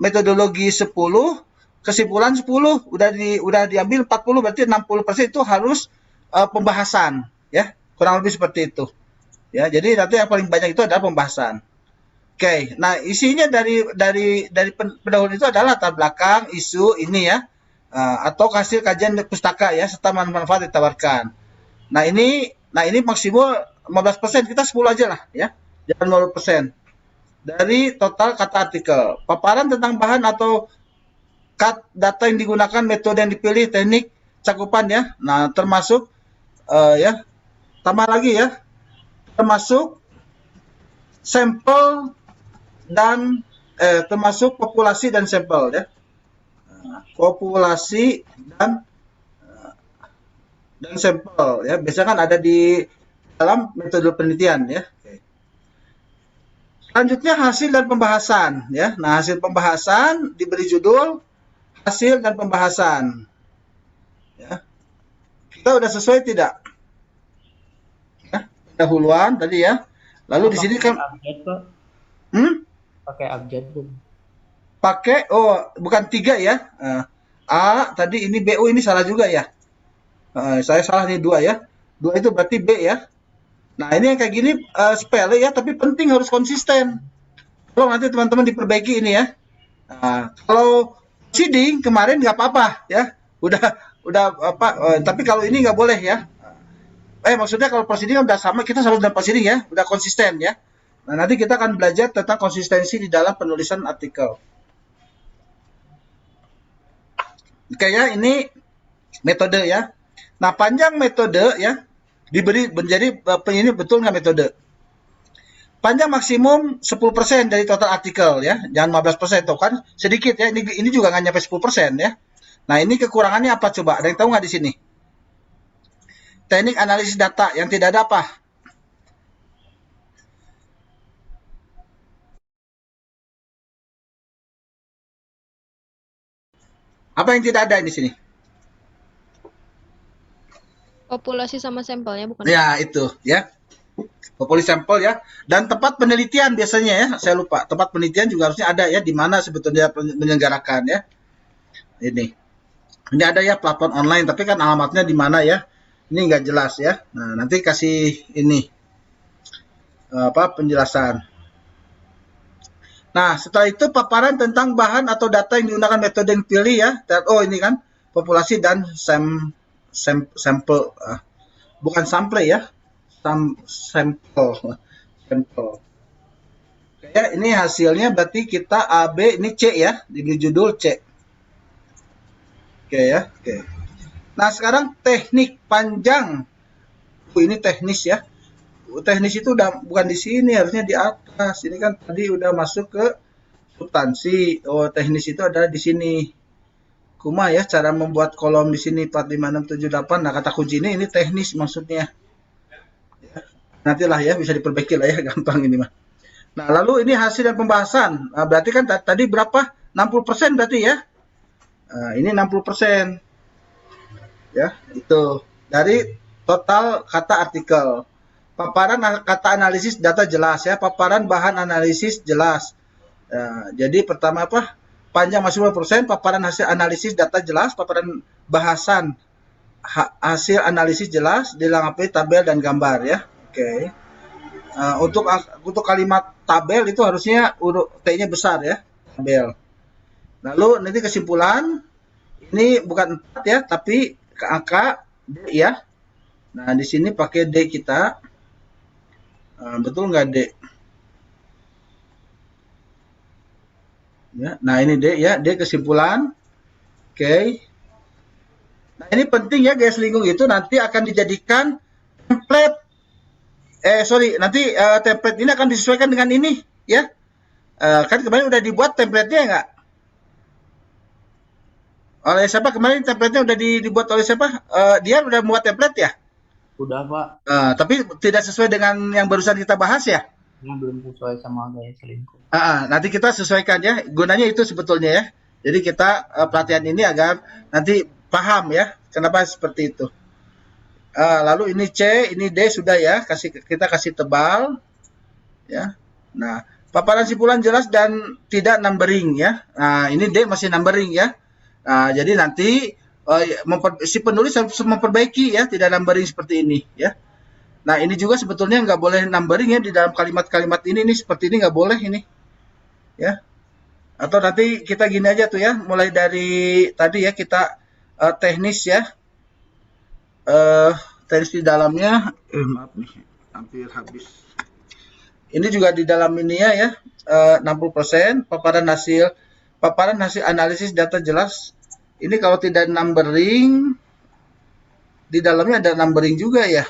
metodologi 10, kesimpulan 10, udah diambil 40, berarti 60% itu harus pembahasan ya. Kurang lebih seperti itu. Ya, jadi nanti yang paling banyak itu adalah pembahasan. Oke, nah isinya dari pendahuluan itu adalah latar belakang, isu ini ya, atau hasil kajian pustaka ya, serta manfaat ditawarkan. Nah ini maksimal 15%, kita 10 aja lah ya, jangan 15%. Dari total kata artikel, paparan tentang bahan atau data yang digunakan, metode yang dipilih, teknik, cakupan ya. Nah termasuk ya, tambah lagi ya, termasuk sampel dan termasuk populasi dan sampel ya. Populasi dan sampel ya. Biasanya kan ada di dalam metode penelitian ya. Selanjutnya hasil dan pembahasan ya. Nah, hasil pembahasan diberi judul hasil dan pembahasan. Ya. Kita udah sesuai tidak? Ya, pendahuluan tadi ya. Lalu di sini kan
Abjad, Pak. Pakai abjad tuh.
pakai bukan 3 ya. A tadi ini BU ini salah juga ya. Saya salah nih 2 ya. 2 itu berarti B ya. Nah, ini yang kayak gini sepele ya, tapi penting harus konsisten. Kalau nanti teman-teman diperbaiki ini ya. Kalau proceeding kemarin nggak apa-apa ya. Udah apa tapi kalau ini nggak boleh ya. Maksudnya kalau proceeding udah sama, kita selalu dalam proceeding ya, udah konsisten ya. Nah, nanti kita akan belajar tentang konsistensi di dalam penulisan artikel. Oke ya, ini metode ya. Nah, panjang metode ya diberi menjadi ini betul nggak metode? Panjang maksimum 10% dari total artikel ya, jangan 15% tuh kan sedikit ya. Ini juga nggak nyampe 10% ya. Nah, ini kekurangannya apa coba? Ada yang tahu nggak di sini? Teknik analisis data yang tidak ada apa? Apa Apa yang tidak ada di sini?
Populasi sama sampelnya bukan?
Ya, itu ya. Populasi sampel ya. Dan tempat penelitian biasanya ya, saya lupa. Tempat penelitian juga harusnya ada ya, di mana sebetulnya menyelenggarakan ya. Ini ada ya platform online, tapi kan alamatnya di mana ya? Ini nggak jelas ya. Nah, nanti kasih ini penjelasan. Nah, setelah itu paparan tentang bahan atau data yang digunakan metode yang dipilih ya. Oh, ini kan populasi dan sampel, bukan sample ya, sampel. Ya, ini hasilnya berarti kita A, B, ini C ya, di judul C. Oke ya, oke. Nah, sekarang teknik panjang. Ini teknis ya. Teknis itu udah bukan di sini, harusnya di atas. Ini kan tadi udah masuk ke substansi. Oh, teknis itu ada di sini. Kuma ya, cara membuat kolom di sini 4, 5, 6, 7, 8. Nah, kata kunci ini teknis maksudnya. Ya, nantilah ya, bisa diperbaiki lah ya, gampang ini mah. Nah, lalu ini hasil dan pembahasan. Nah, berarti kan tadi berapa? 60% berarti ya. Nah, ini 60%. Ya, itu. Dari total kata artikel. Paparan kata analisis data jelas ya. Paparan bahan analisis jelas. Jadi pertama apa? Panjang masih 50%, paparan hasil analisis data jelas, paparan bahasan hasil analisis jelas, dilengkapi tabel dan gambar ya. Oke. Untuk kalimat tabel itu harusnya huruf T-nya besar ya, tabel. Lalu nanti kesimpulan, ini bukan 4 ya, tapi angka D ya. Nah, di sini pakai D kita. Betul nggak D? Ya, nah ini D ya, D kesimpulan. Oke. Nah, ini penting ya, guys, lingkung itu nanti akan dijadikan template. Nanti template ini akan disesuaikan dengan ini ya. Kan kemarin udah dibuat template-nya nggak? Oleh siapa kemarin template-nya udah dibuat oleh siapa? Dia udah membuat template ya?
Udah, Pak.
Tapi tidak sesuai dengan yang barusan kita bahas ya?
Ini belum sesuai sama gaya selingkuh.
Nanti kita sesuaikan ya. Gunanya itu sebetulnya ya. Jadi kita pelatihan ini agar nanti paham ya kenapa seperti itu. Lalu ini C, ini D sudah ya. Kita kasih tebal ya. Nah, paparan simpulan jelas dan tidak numbering ya. Nah, ini D masih numbering ya. Nah, jadi nanti si penulis harus memperbaiki ya, tidak numbering seperti ini ya. Nah, ini juga sebetulnya nggak boleh numbering ya di dalam kalimat-kalimat ini seperti ini nggak boleh ini ya. Atau nanti kita gini aja tuh ya, mulai dari tadi ya kita teknis ya, teknis di dalamnya maaf nih hampir habis. Ini juga di dalam ini ya 60%. paparan hasil analisis data jelas. Ini kalau tidak numbering, di dalamnya ada numbering juga ya.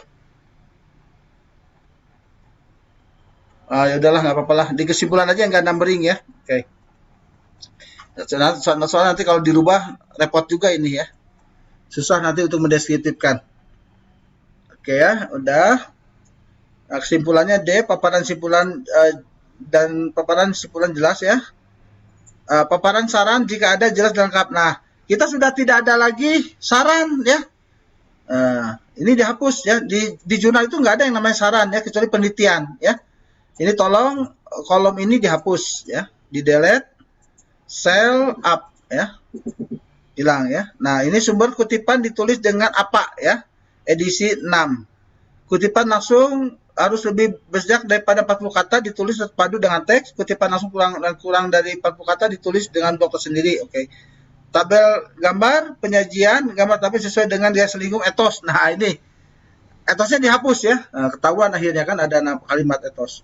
Ya udahlah, nggak apa-apa lah. Di kesimpulan aja nggak numbering ya. Oke. Soal nanti kalau dirubah repot juga ini ya. Susah nanti untuk mendeskriptifkan. Oke ya, udah. Nah, kesimpulannya D, paparan simpulan dan paparan simpulan jelas ya. Paparan saran jika ada jelas dan lengkap. Nah, kita sudah tidak ada lagi saran ya. Ini dihapus ya. Di jurnal itu nggak ada yang namanya saran ya, kecuali penelitian ya. Ini tolong kolom ini dihapus ya, di delete, cell up ya, hilang ya. Nah, ini sumber kutipan ditulis dengan apa ya, edisi 6. Kutipan langsung harus lebih banyak daripada 40 kata, ditulis terpadu dengan teks. Kutipan langsung kurang dari 40 kata, ditulis dengan blok tersendiri. Oke. Tabel gambar, penyajian, gambar tabel sesuai dengan gaya selingkuh etos. Nah, ini etosnya dihapus ya. Ketahuan akhirnya kan ada kalimat etos.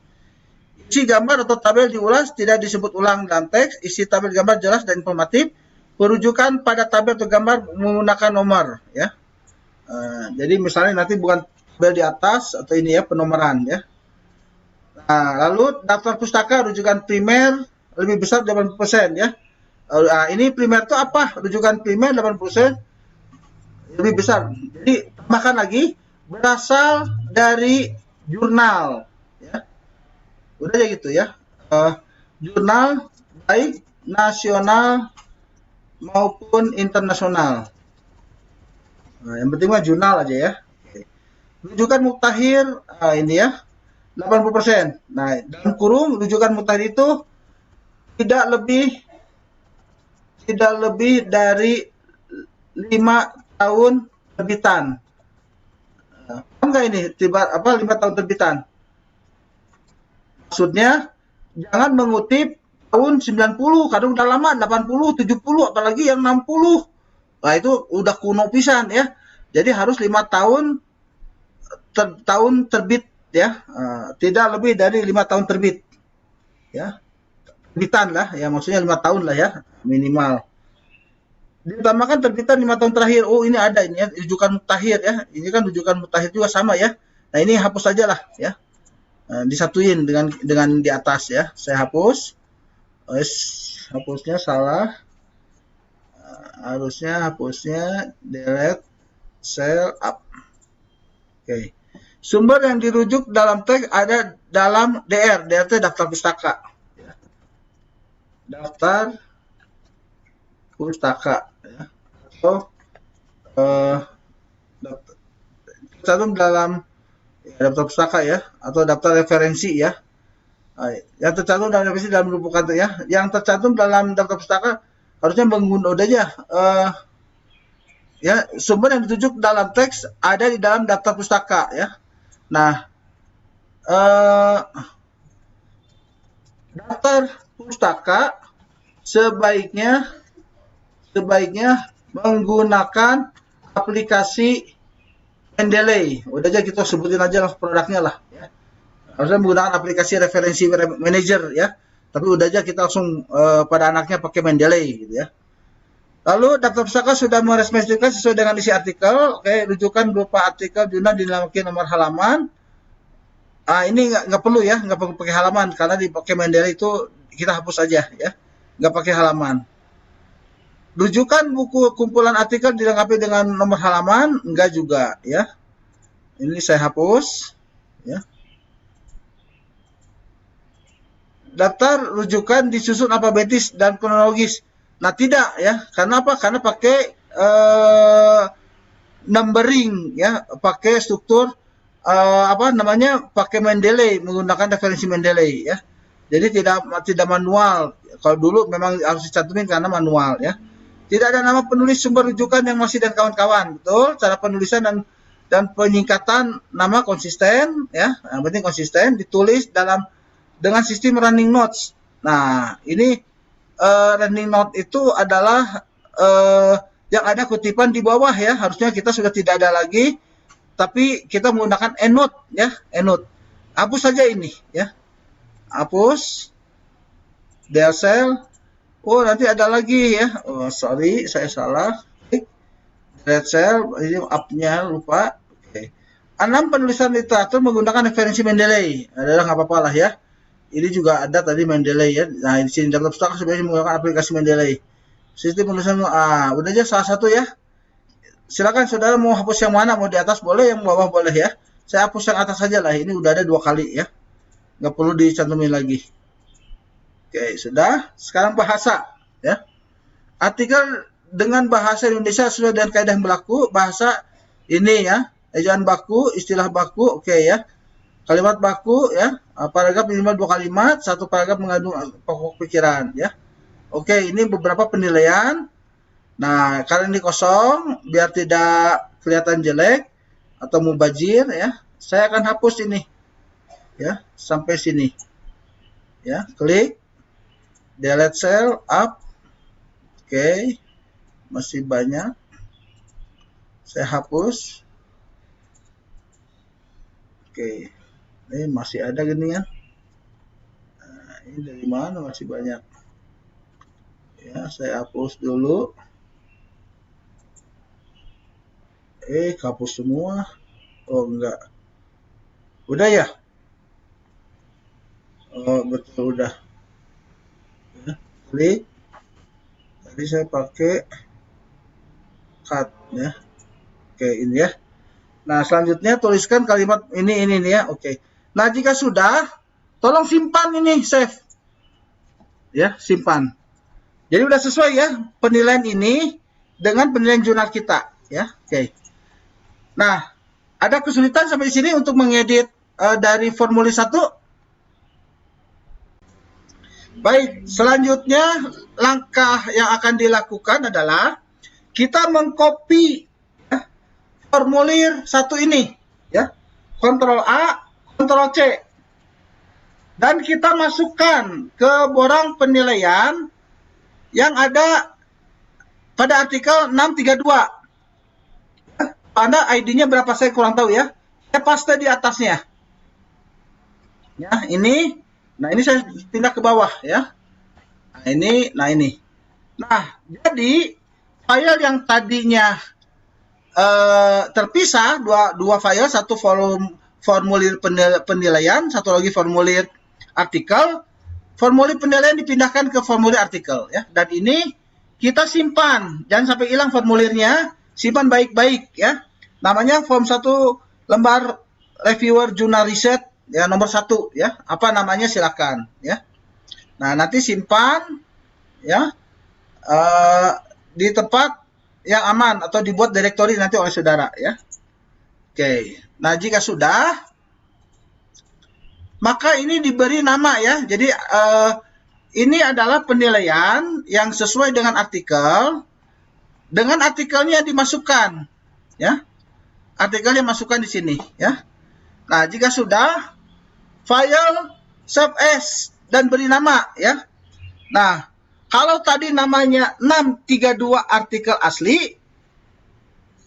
Isi gambar atau tabel diulas, tidak disebut ulang dalam teks. Isi tabel gambar jelas dan informatif. Perujukan pada tabel atau gambar menggunakan nomor ya. Jadi misalnya nanti bukan tabel di atas atau ini ya, penomoran ya. Nah, lalu daftar pustaka rujukan primer lebih besar 80% ya. Ini primer itu apa? Rujukan primer 80% lebih besar. Jadi tambahkan lagi berasal dari jurnal ya. Udah ya gitu ya. Jurnal baik nasional maupun internasional. Nah, yang penting mah jurnal aja ya. Oke. Rujukan muktahir, ini ya, 80%. Nah, dalam kurung rujukan muktahir itu tidak lebih dari 5 tahun terbitan. Paham nggak ini? 5 tahun terbitan? Maksudnya jangan mengutip tahun 90, kadang udah lama, 80, 70, apalagi yang 60. Nah, itu udah kuno pisan ya. Jadi harus 5 tahun terbit ya. Tidak lebih dari 5 tahun terbit. Ya. Terbitan lah ya, maksudnya 5 tahun lah ya minimal. Diutamakan terbitan 5 tahun terakhir. Oh, ini ada ini ya, rujukan muktahir ya. Ini kan rujukan muktahir juga sama ya. Nah, ini hapus aja lah ya. Disatuin dengan di atas ya. Saya hapus. Hapusnya salah. Harusnya hapusnya delete cell up. Oke. Sumber yang dirujuk dalam teks ada dalam DR. DR itu daftar pustaka. Daftar pustaka ya. Atau tercantum dalam daftar pustaka ya, atau daftar referensi ya. Yang tercantum dalam referensi dalam buku ya. Yang tercantum dalam daftar pustaka harusnya menggunakan aja ya, sumber yang ditunjuk dalam teks ada di dalam daftar pustaka ya. Nah, daftar pustaka sebaiknya menggunakan aplikasi Mendeley. Udah aja kita sebutin aja lah produknya lah ya. Harusnya menggunakan aplikasi referensi manager ya. Tapi udah aja kita langsung pada anaknya pakai Mendeley gitu ya. Lalu daftar pustaka sudah meresmikan sesuai dengan isi artikel. Oke, rujukan berupa artikel jurnal dinamakan nomor halaman. Ini nggak perlu ya, nggak perlu pakai halaman karena dipakai Mendeley itu kita hapus aja ya, nggak pakai halaman. Rujukan buku kumpulan artikel dilengkapi dengan nomor halaman, enggak juga ya. Ini saya hapus ya. Daftar rujukan disusun alfabetis dan kronologis. Nah, tidak ya. Karena apa? Karena pakai numbering ya, pakai struktur pakai Mendeley, menggunakan referensi Mendeley ya. Jadi tidak manual. Kalau dulu memang harus dicantumin karena manual ya. Tidak ada nama penulis sumber rujukan yang masih dan kawan-kawan. Betul, cara penulisan dan penyingkatan nama konsisten ya. Yang penting konsisten, ditulis dengan sistem running notes. Nah, ini running note itu adalah yang ada kutipan di bawah ya. Harusnya kita sudah tidak ada lagi, tapi kita menggunakan EndNote ya, EndNote. Hapus saja ini ya. Hapus. Delete. Oh, nanti ada lagi ya. Oh, sorry, saya salah. Delete cell, ini up-nya lupa. Oke. 6 penulisan literatur menggunakan referensi Mendeley. Adalah nggak apa-apa lah ya. Ini juga ada tadi Mendeley ya. Nah, di sini daftar pustaka sebenarnya menggunakan aplikasi Mendeley. Sistem penulisan udah aja salah satu ya. Silakan saudara mau hapus yang mana, mau di atas boleh, yang bawah boleh ya. Saya hapus yang atas saja lah. Ini udah ada 2 kali ya. Nggak perlu dicantumin lagi. Oke, sudah. Sekarang bahasa ya. Artikel dengan bahasa Indonesia sesuai dengan kaidah yang berlaku. Bahasa ini ya, ejaan baku, istilah baku, oke ya. Kalimat baku ya, paragraf minimal 2 kalimat, 1 paragraf mengandung pokok pikiran ya. Oke, ini beberapa penilaian. Nah, karena ini kosong, biar tidak kelihatan jelek atau mubazir ya, saya akan hapus ini ya, sampai sini ya. Klik delete cell up. Oke, masih banyak, saya hapus. Oke, ini masih ada gini ya. Nah, ini dari mana masih banyak ya, saya hapus dulu. Hapus semua. Oh, enggak, udah ya. Oh, betul, udah ya. Klik. Tadi saya pakai cut ya. Oke, ini ya. Nah, selanjutnya tuliskan kalimat ini ya. Oke. Nah, jika sudah, tolong simpan ini, save. Ya, simpan. Jadi udah sesuai ya penilaian ini dengan penilaian jurnal kita ya. Oke. Nah, ada kesulitan sampai di sini untuk mengedit dari formulir 1? Baik, selanjutnya langkah yang akan dilakukan adalah kita mengcopy ya, formulir 1 ini ya. Ctrl A, Ctrl C. Dan kita masukkan ke borang penilaian yang ada pada artikel 632. Anda ID-nya berapa saya kurang tahu ya. Saya paste di atasnya. Ya, ini. Nah, ini saya pindah ke bawah ya. Nah, ini, ini. Nah, jadi file yang tadinya terpisah, dua file, satu formulir penilaian, satu lagi formulir artikel. Formulir penilaian dipindahkan ke formulir artikel ya. Dan ini kita simpan, jangan sampai hilang formulirnya. Simpan baik-baik ya. Namanya form 1 lembar reviewer jurnal riset ya, nomor 1 ya. Apa namanya silakan ya. Nah, nanti simpan ya di tempat yang aman atau dibuat direktori nanti oleh saudara ya. Oke. Nah, jika sudah maka ini diberi nama ya. Jadi ini adalah penilaian yang sesuai dengan artikel. Dengan artikelnya dimasukkan, ya. Artikelnya masukkan di sini, ya. Nah, jika sudah, file save as dan beri nama, ya. Nah, kalau tadi namanya 632 artikel asli,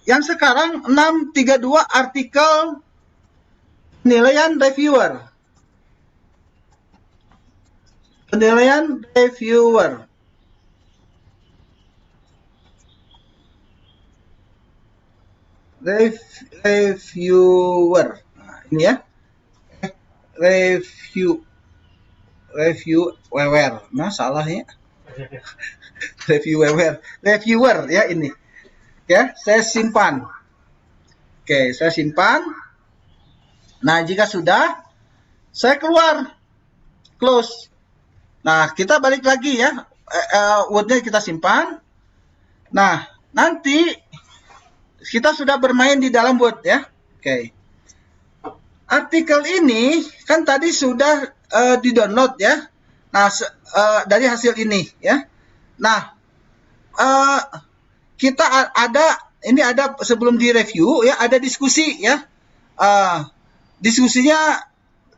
yang sekarang 632 artikel penilaian reviewer. Penilaian reviewer. Reviewer. Nah, ini ya. Reviewer. Nah, salah ya. Reviewer ya ini. Ya, saya simpan. Oke, saya simpan. Nah, jika sudah, saya keluar. Close. Nah, kita balik lagi ya. Word-nya kita simpan. Nah, nanti kita sudah bermain di dalam Word ya. Oke. Artikel ini kan tadi sudah di-download ya. Nah, dari hasil ini ya. Nah, kita ini ada sebelum direview ya, ada diskusi ya. Diskusinya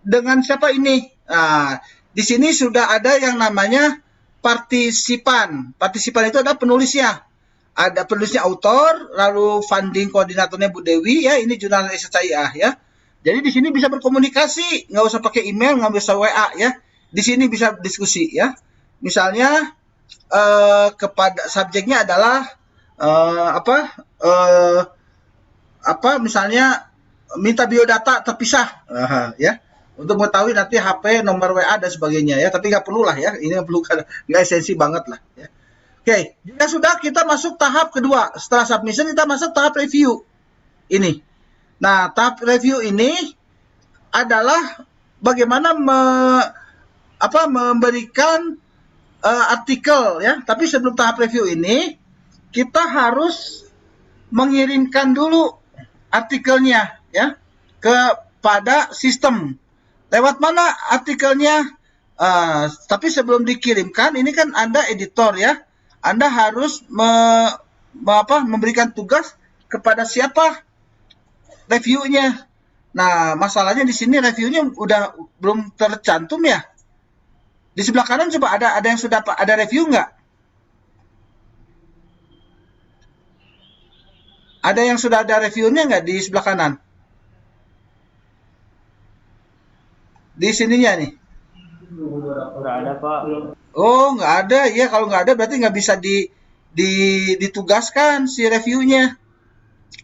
dengan siapa ini? Nah, di sini sudah ada yang namanya partisipan. Partisipan itu adalah penulisnya. Ada penulisnya autor, lalu funding koordinatornya Bu Dewi ya, ini jurnalis SCIA ya. Jadi di sini bisa berkomunikasi, nggak usah pakai email, nggak usah WA ya. Di sini bisa diskusi ya. Misalnya kepada subjeknya adalah misalnya minta biodata terpisah ya. Untuk mengetahui nanti HP, nomor WA dan sebagainya ya. Tapi nggak perlu lah ya, ini nggak esensi banget lah ya. Oke, jika sudah kita masuk tahap kedua. Setelah submission kita masuk tahap review. Ini. Nah, tahap review ini adalah bagaimana memberikan artikel ya. Tapi sebelum tahap review ini kita harus mengirimkan dulu artikelnya ya kepada sistem. Lewat mana artikelnya? Tapi sebelum dikirimkan ini kan Anda editor ya. Anda harus memberikan tugas kepada siapa reviewnya. Nah, masalahnya di sini reviewnya udah belum tercantum ya. Di sebelah kanan coba ada yang sudah ada review nggak? Ada yang sudah ada reviewnya nggak di sebelah kanan? Di sininya nih.
Nggak ada, Pak.
Oh, nggak ada. Ya, kalau nggak ada berarti nggak bisa ditugaskan si reviewnya.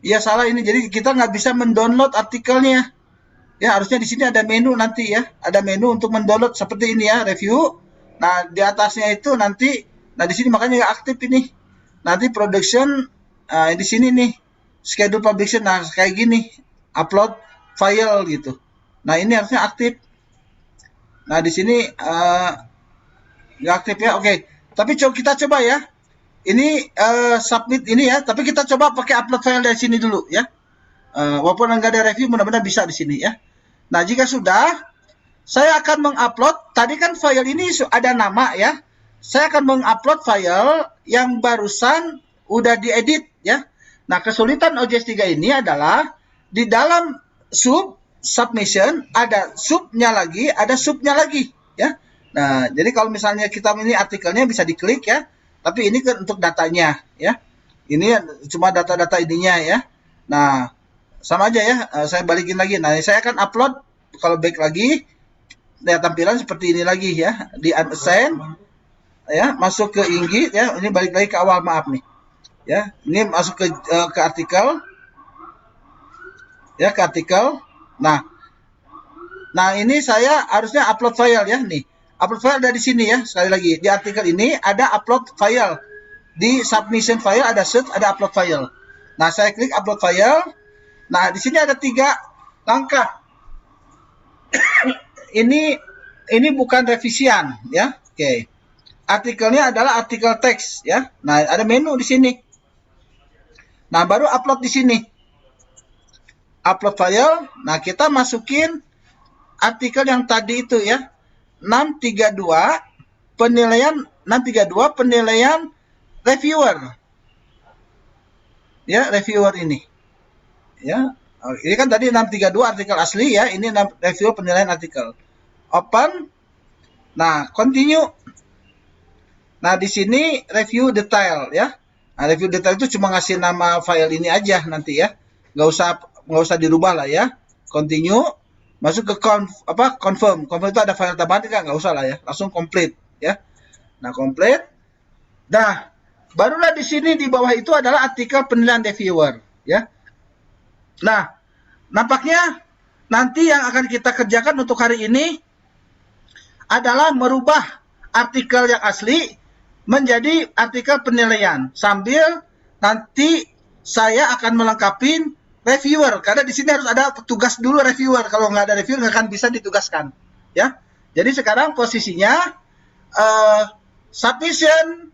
Ya, salah ini. Jadi kita nggak bisa mendownload artikelnya. Ya, harusnya di sini ada menu nanti ya. Ada menu untuk mendownload seperti ini ya, review. Nah, di atasnya itu nanti, nah di sini makanya nggak aktif ini. Nanti production, di sini nih, schedule publication. Nah, kayak gini, upload file gitu. Nah, ini harusnya aktif. Nah, di sini nggak aktif ya. Oke. Tapi kita coba ya. Ini submit ini ya, tapi kita coba pakai upload file dari sini dulu ya. Walaupun nggak ada review, mudah-mudahan bisa di sini ya. Nah, jika sudah, saya akan mengupload. Tadi kan file ini ada nama ya. Saya akan mengupload file yang barusan udah diedit ya. Nah, kesulitan OJS 3 ini adalah di dalam submission ada subnya lagi, ada subnya lagi ya. Nah, jadi kalau misalnya kita ini artikelnya bisa diklik ya. Tapi ini kan untuk datanya ya. Ini cuma data-data ininya ya. Nah, sama aja ya. Saya balikin lagi. Nah, saya akan upload kalau back lagi. Lihat tampilan seperti ini lagi ya. Di unsend ya, masuk ke Inggit ya. Ini balik lagi ke awal, maaf nih. Ya, ini masuk ke artikel. Ya, ke artikel. Nah, ini saya harusnya upload file ya nih. Upload file ada di sini ya. Sekali lagi, di artikel ini ada upload file. Di submission file ada search, ada upload file. Nah, saya klik upload file. Nah, di sini ada 3 langkah. ini bukan revisian ya. Oke. Artikelnya adalah artikel teks ya. Nah, ada menu di sini. Nah, baru upload di sini. Upload file. Nah, kita masukin artikel yang tadi itu ya. 632 penilaian reviewer. Ya, reviewer ini. Ya. Ini kan tadi 632 artikel asli ya, ini reviewer penilaian artikel. Open. Nah, continue. Nah, di sini review detail ya. Nah, review detail itu cuma ngasih nama file ini aja nanti ya. Nggak usah dirubah lah ya. Continue. Masuk ke confirm. Confirm itu ada file tambahan nggak usah lah ya. Langsung complete ya. Nah, complete. Nah, barulah di sini di bawah itu adalah artikel penilaian reviewer ya. Nah, nampaknya nanti yang akan kita kerjakan untuk hari ini adalah merubah artikel yang asli menjadi artikel penilaian. Sambil nanti saya akan melengkapi reviewer, karena di sini harus ada tugas dulu reviewer. Kalau nggak ada reviewer nggak akan bisa ditugaskan, ya. Jadi sekarang posisinya submission,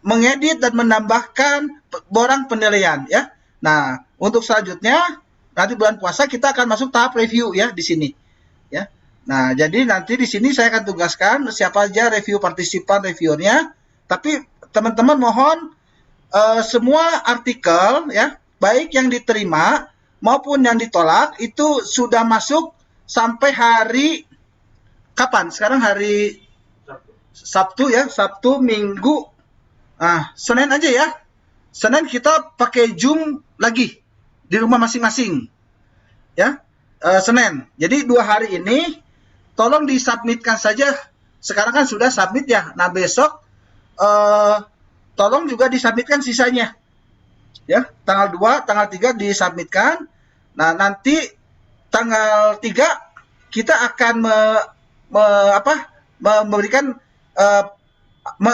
mengedit dan menambahkan borang penilaian, ya. Nah, untuk selanjutnya nanti bulan puasa kita akan masuk tahap review ya di sini, ya. Nah, jadi nanti di sini saya akan tugaskan siapa aja review partisipan reviewernya. Tapi teman-teman mohon semua artikel ya, baik yang diterima maupun yang ditolak itu sudah masuk sampai hari kapan? Sekarang hari Sabtu ya, Sabtu, Minggu, Senin aja ya. Senin kita pakai Zoom lagi di rumah masing-masing, ya. Senin. Jadi 2 hari ini tolong disubmitkan saja. Sekarang kan sudah submit ya. Nah, besok tolong juga disubmitkan sisanya. Ya, tanggal 2, tanggal 3 disubmitkan. Nah, nanti tanggal 3 kita akan memberikan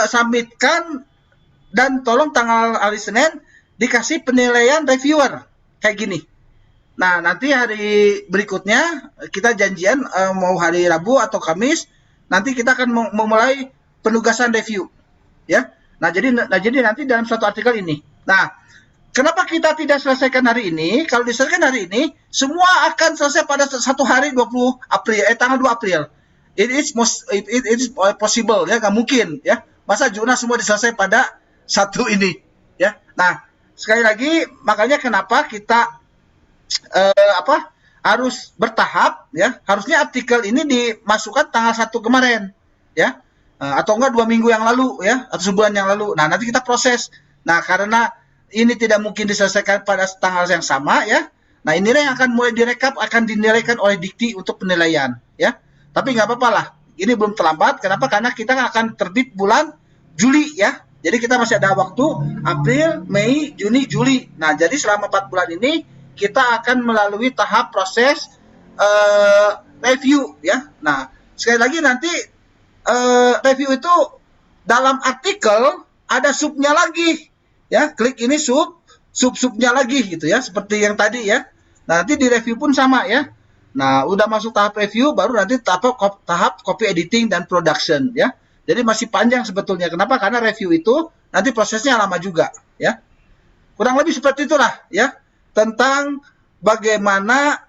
submitkan, dan tolong tanggal hari Senin dikasih penilaian reviewer kayak gini. Nah, nanti hari berikutnya kita janjian mau hari Rabu atau Kamis nanti kita akan memulai penugasan review, ya. Nah, jadi nanti dalam suatu artikel ini. Nah, kenapa kita tidak selesaikan hari ini? Kalau diselesaikan hari ini, semua akan selesai pada 1 hari 20 April, tanggal 2 April. It is possible ya, nggak mungkin ya. Masa jurnal semua diselesai pada 1 ini, ya. Nah, sekali lagi makanya kenapa kita harus bertahap ya. Harusnya artikel ini dimasukkan tanggal 1 kemarin, ya. Atau enggak 2 minggu yang lalu ya, atau sebulan yang lalu. Nah, nanti kita proses. Nah, karena ini tidak mungkin diselesaikan pada tanggal yang sama ya. Nah, inilah yang akan mulai direkap, akan dinilaikan oleh Dikti untuk penilaian ya. Tapi nggak apa-apa lah. Ini belum terlambat. Kenapa? Karena kita akan terbit bulan Juli ya. Jadi kita masih ada waktu April, Mei, Juni, Juli. Nah, jadi selama 4 bulan ini kita akan melalui tahap proses review ya. Nah, sekali lagi nanti review itu dalam artikel ada subnya lagi ya. Klik ini subnya lagi gitu ya, seperti yang tadi ya. Nah, nanti di review pun sama ya. Nah, udah masuk tahap review baru nanti tahap copy editing dan production ya. Jadi masih panjang sebetulnya. Kenapa? Karena review itu nanti prosesnya lama juga, ya. Kurang lebih seperti itulah, ya, tentang bagaimana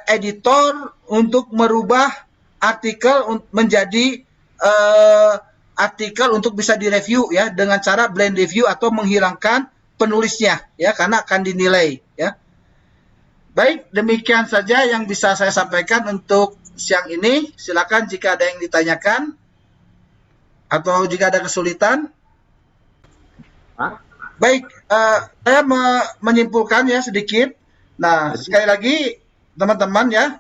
editor untuk merubah artikel menjadi artikel untuk bisa direview, ya, dengan cara blend review atau menghilangkan penulisnya, ya, karena akan dinilai, ya. Baik, demikian saja yang bisa saya sampaikan untuk siang ini. Silakan jika ada yang ditanyakan atau jika ada kesulitan. Baik, saya menyimpulkan ya sedikit. Nah, sekali lagi teman-teman ya,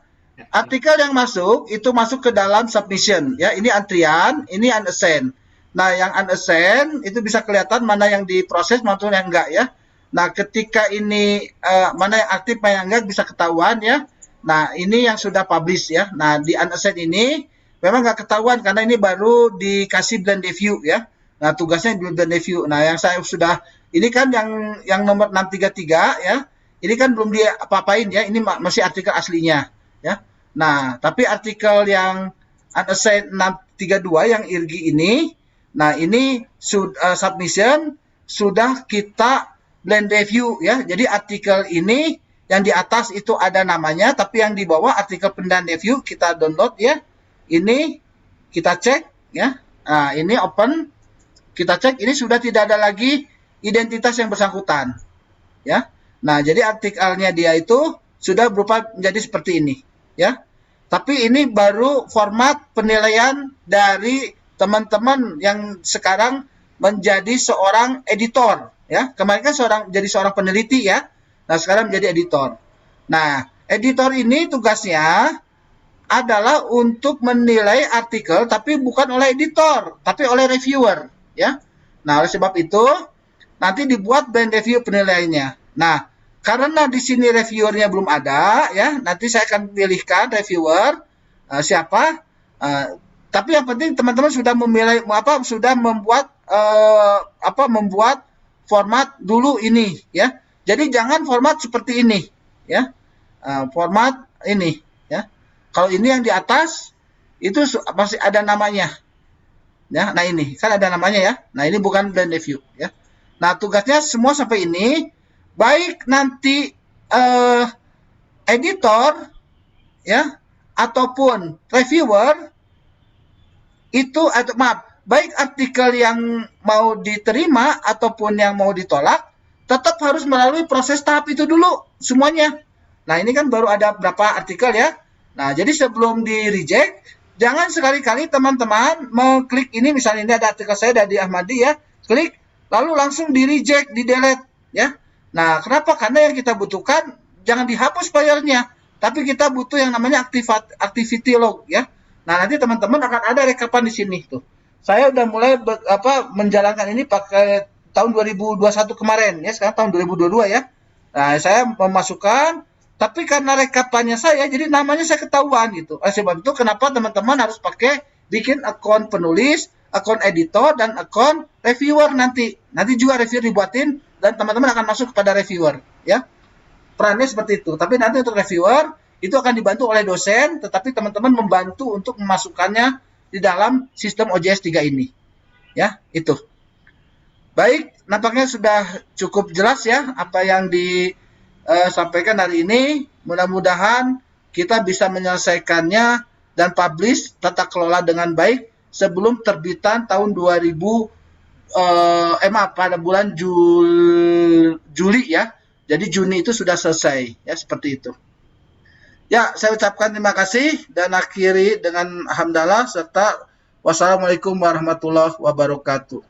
artikel yang masuk itu masuk ke dalam submission ya. Ini antrian, ini unassigned. Nah, yang unassigned itu bisa kelihatan mana yang diproses maupun yang enggak ya. Nah, ketika ini mana yang aktif, mana yang enggak bisa ketahuan ya. Nah, ini yang sudah publish ya. Nah, di unassigned ini memang nggak ketahuan karena ini baru dikasih blend review ya. Nah, tugasnya di blend review. Nah, yang saya sudah ini kan yang nomor 633 ya. Ini kan belum dia apa-apain ya. Ini masih artikel aslinya ya. Nah, tapi artikel yang unassigned 632 yang IRGI ini, nah ini submission sudah kita blend review ya. Jadi artikel ini yang di atas itu ada namanya, tapi yang di bawah artikel blend review kita download ya. Ini kita cek ya. Nah, ini open. Kita cek ini sudah tidak ada lagi identitas yang bersangkutan. Ya. Nah, jadi artikelnya dia itu sudah berupa menjadi seperti ini, ya. Tapi ini baru format penilaian dari teman-teman yang sekarang menjadi seorang editor, ya. Kemarin kan jadi seorang peneliti ya. Nah, sekarang menjadi editor. Nah, editor ini tugasnya adalah untuk menilai artikel tapi bukan oleh editor, tapi oleh reviewer, ya. Nah, oleh sebab itu nanti dibuat blend review penilaiannya. Nah, karena di sini reviewernya belum ada, ya, nanti saya akan pilihkan reviewer siapa. Tapi yang penting teman-teman sudah sudah membuat membuat format dulu ini, ya. Jadi jangan format seperti ini, ya. Format ini, ya. Kalau ini yang di atas itu masih ada namanya, ya. Nah ini kan ada namanya ya. Nah ini bukan blend review, ya. Nah tugasnya semua sampai ini. Baik nanti editor ya ataupun reviewer itu baik artikel yang mau diterima ataupun yang mau ditolak tetap harus melalui proses tahap itu dulu semuanya. Nah, ini kan baru ada berapa artikel ya. Nah, jadi sebelum di reject jangan sekali-kali teman-teman mengklik ini, misalnya ini ada artikel saya dari Ahmadi ya, klik lalu langsung di reject, di delete ya. Nah, kenapa? Karena yang kita butuhkan jangan dihapus filenya, tapi kita butuh yang namanya activity log ya. Nah, nanti teman-teman akan ada rekapan di sini tuh. Saya udah mulai menjalankan ini pakai tahun 2021 kemarin ya, sekarang tahun 2022 ya. Nah, saya memasukkan, tapi karena rekapannya saya jadi namanya saya ketahuan gitu. Oleh sebab itu kenapa teman-teman harus pakai bikin akun penulis, akun editor dan akun reviewer nanti. Nanti juga reviewer dibuatin dan teman-teman akan masuk kepada reviewer ya. Perannya seperti itu. Tapi nanti untuk reviewer itu akan dibantu oleh dosen, tetapi teman-teman membantu untuk memasukkannya di dalam sistem OJS 3 ini. Ya, itu. Baik, nampaknya sudah cukup jelas ya apa yang disampaikan hari ini. Mudah-mudahan kita bisa menyelesaikannya dan publish tata kelola dengan baik sebelum terbitan tahun 2000 pada bulan Juli ya. Jadi Juni itu sudah selesai ya, seperti itu. Ya, saya ucapkan terima kasih dan akhiri dengan hamdalah serta wassalamualaikum warahmatullahi wabarakatuh.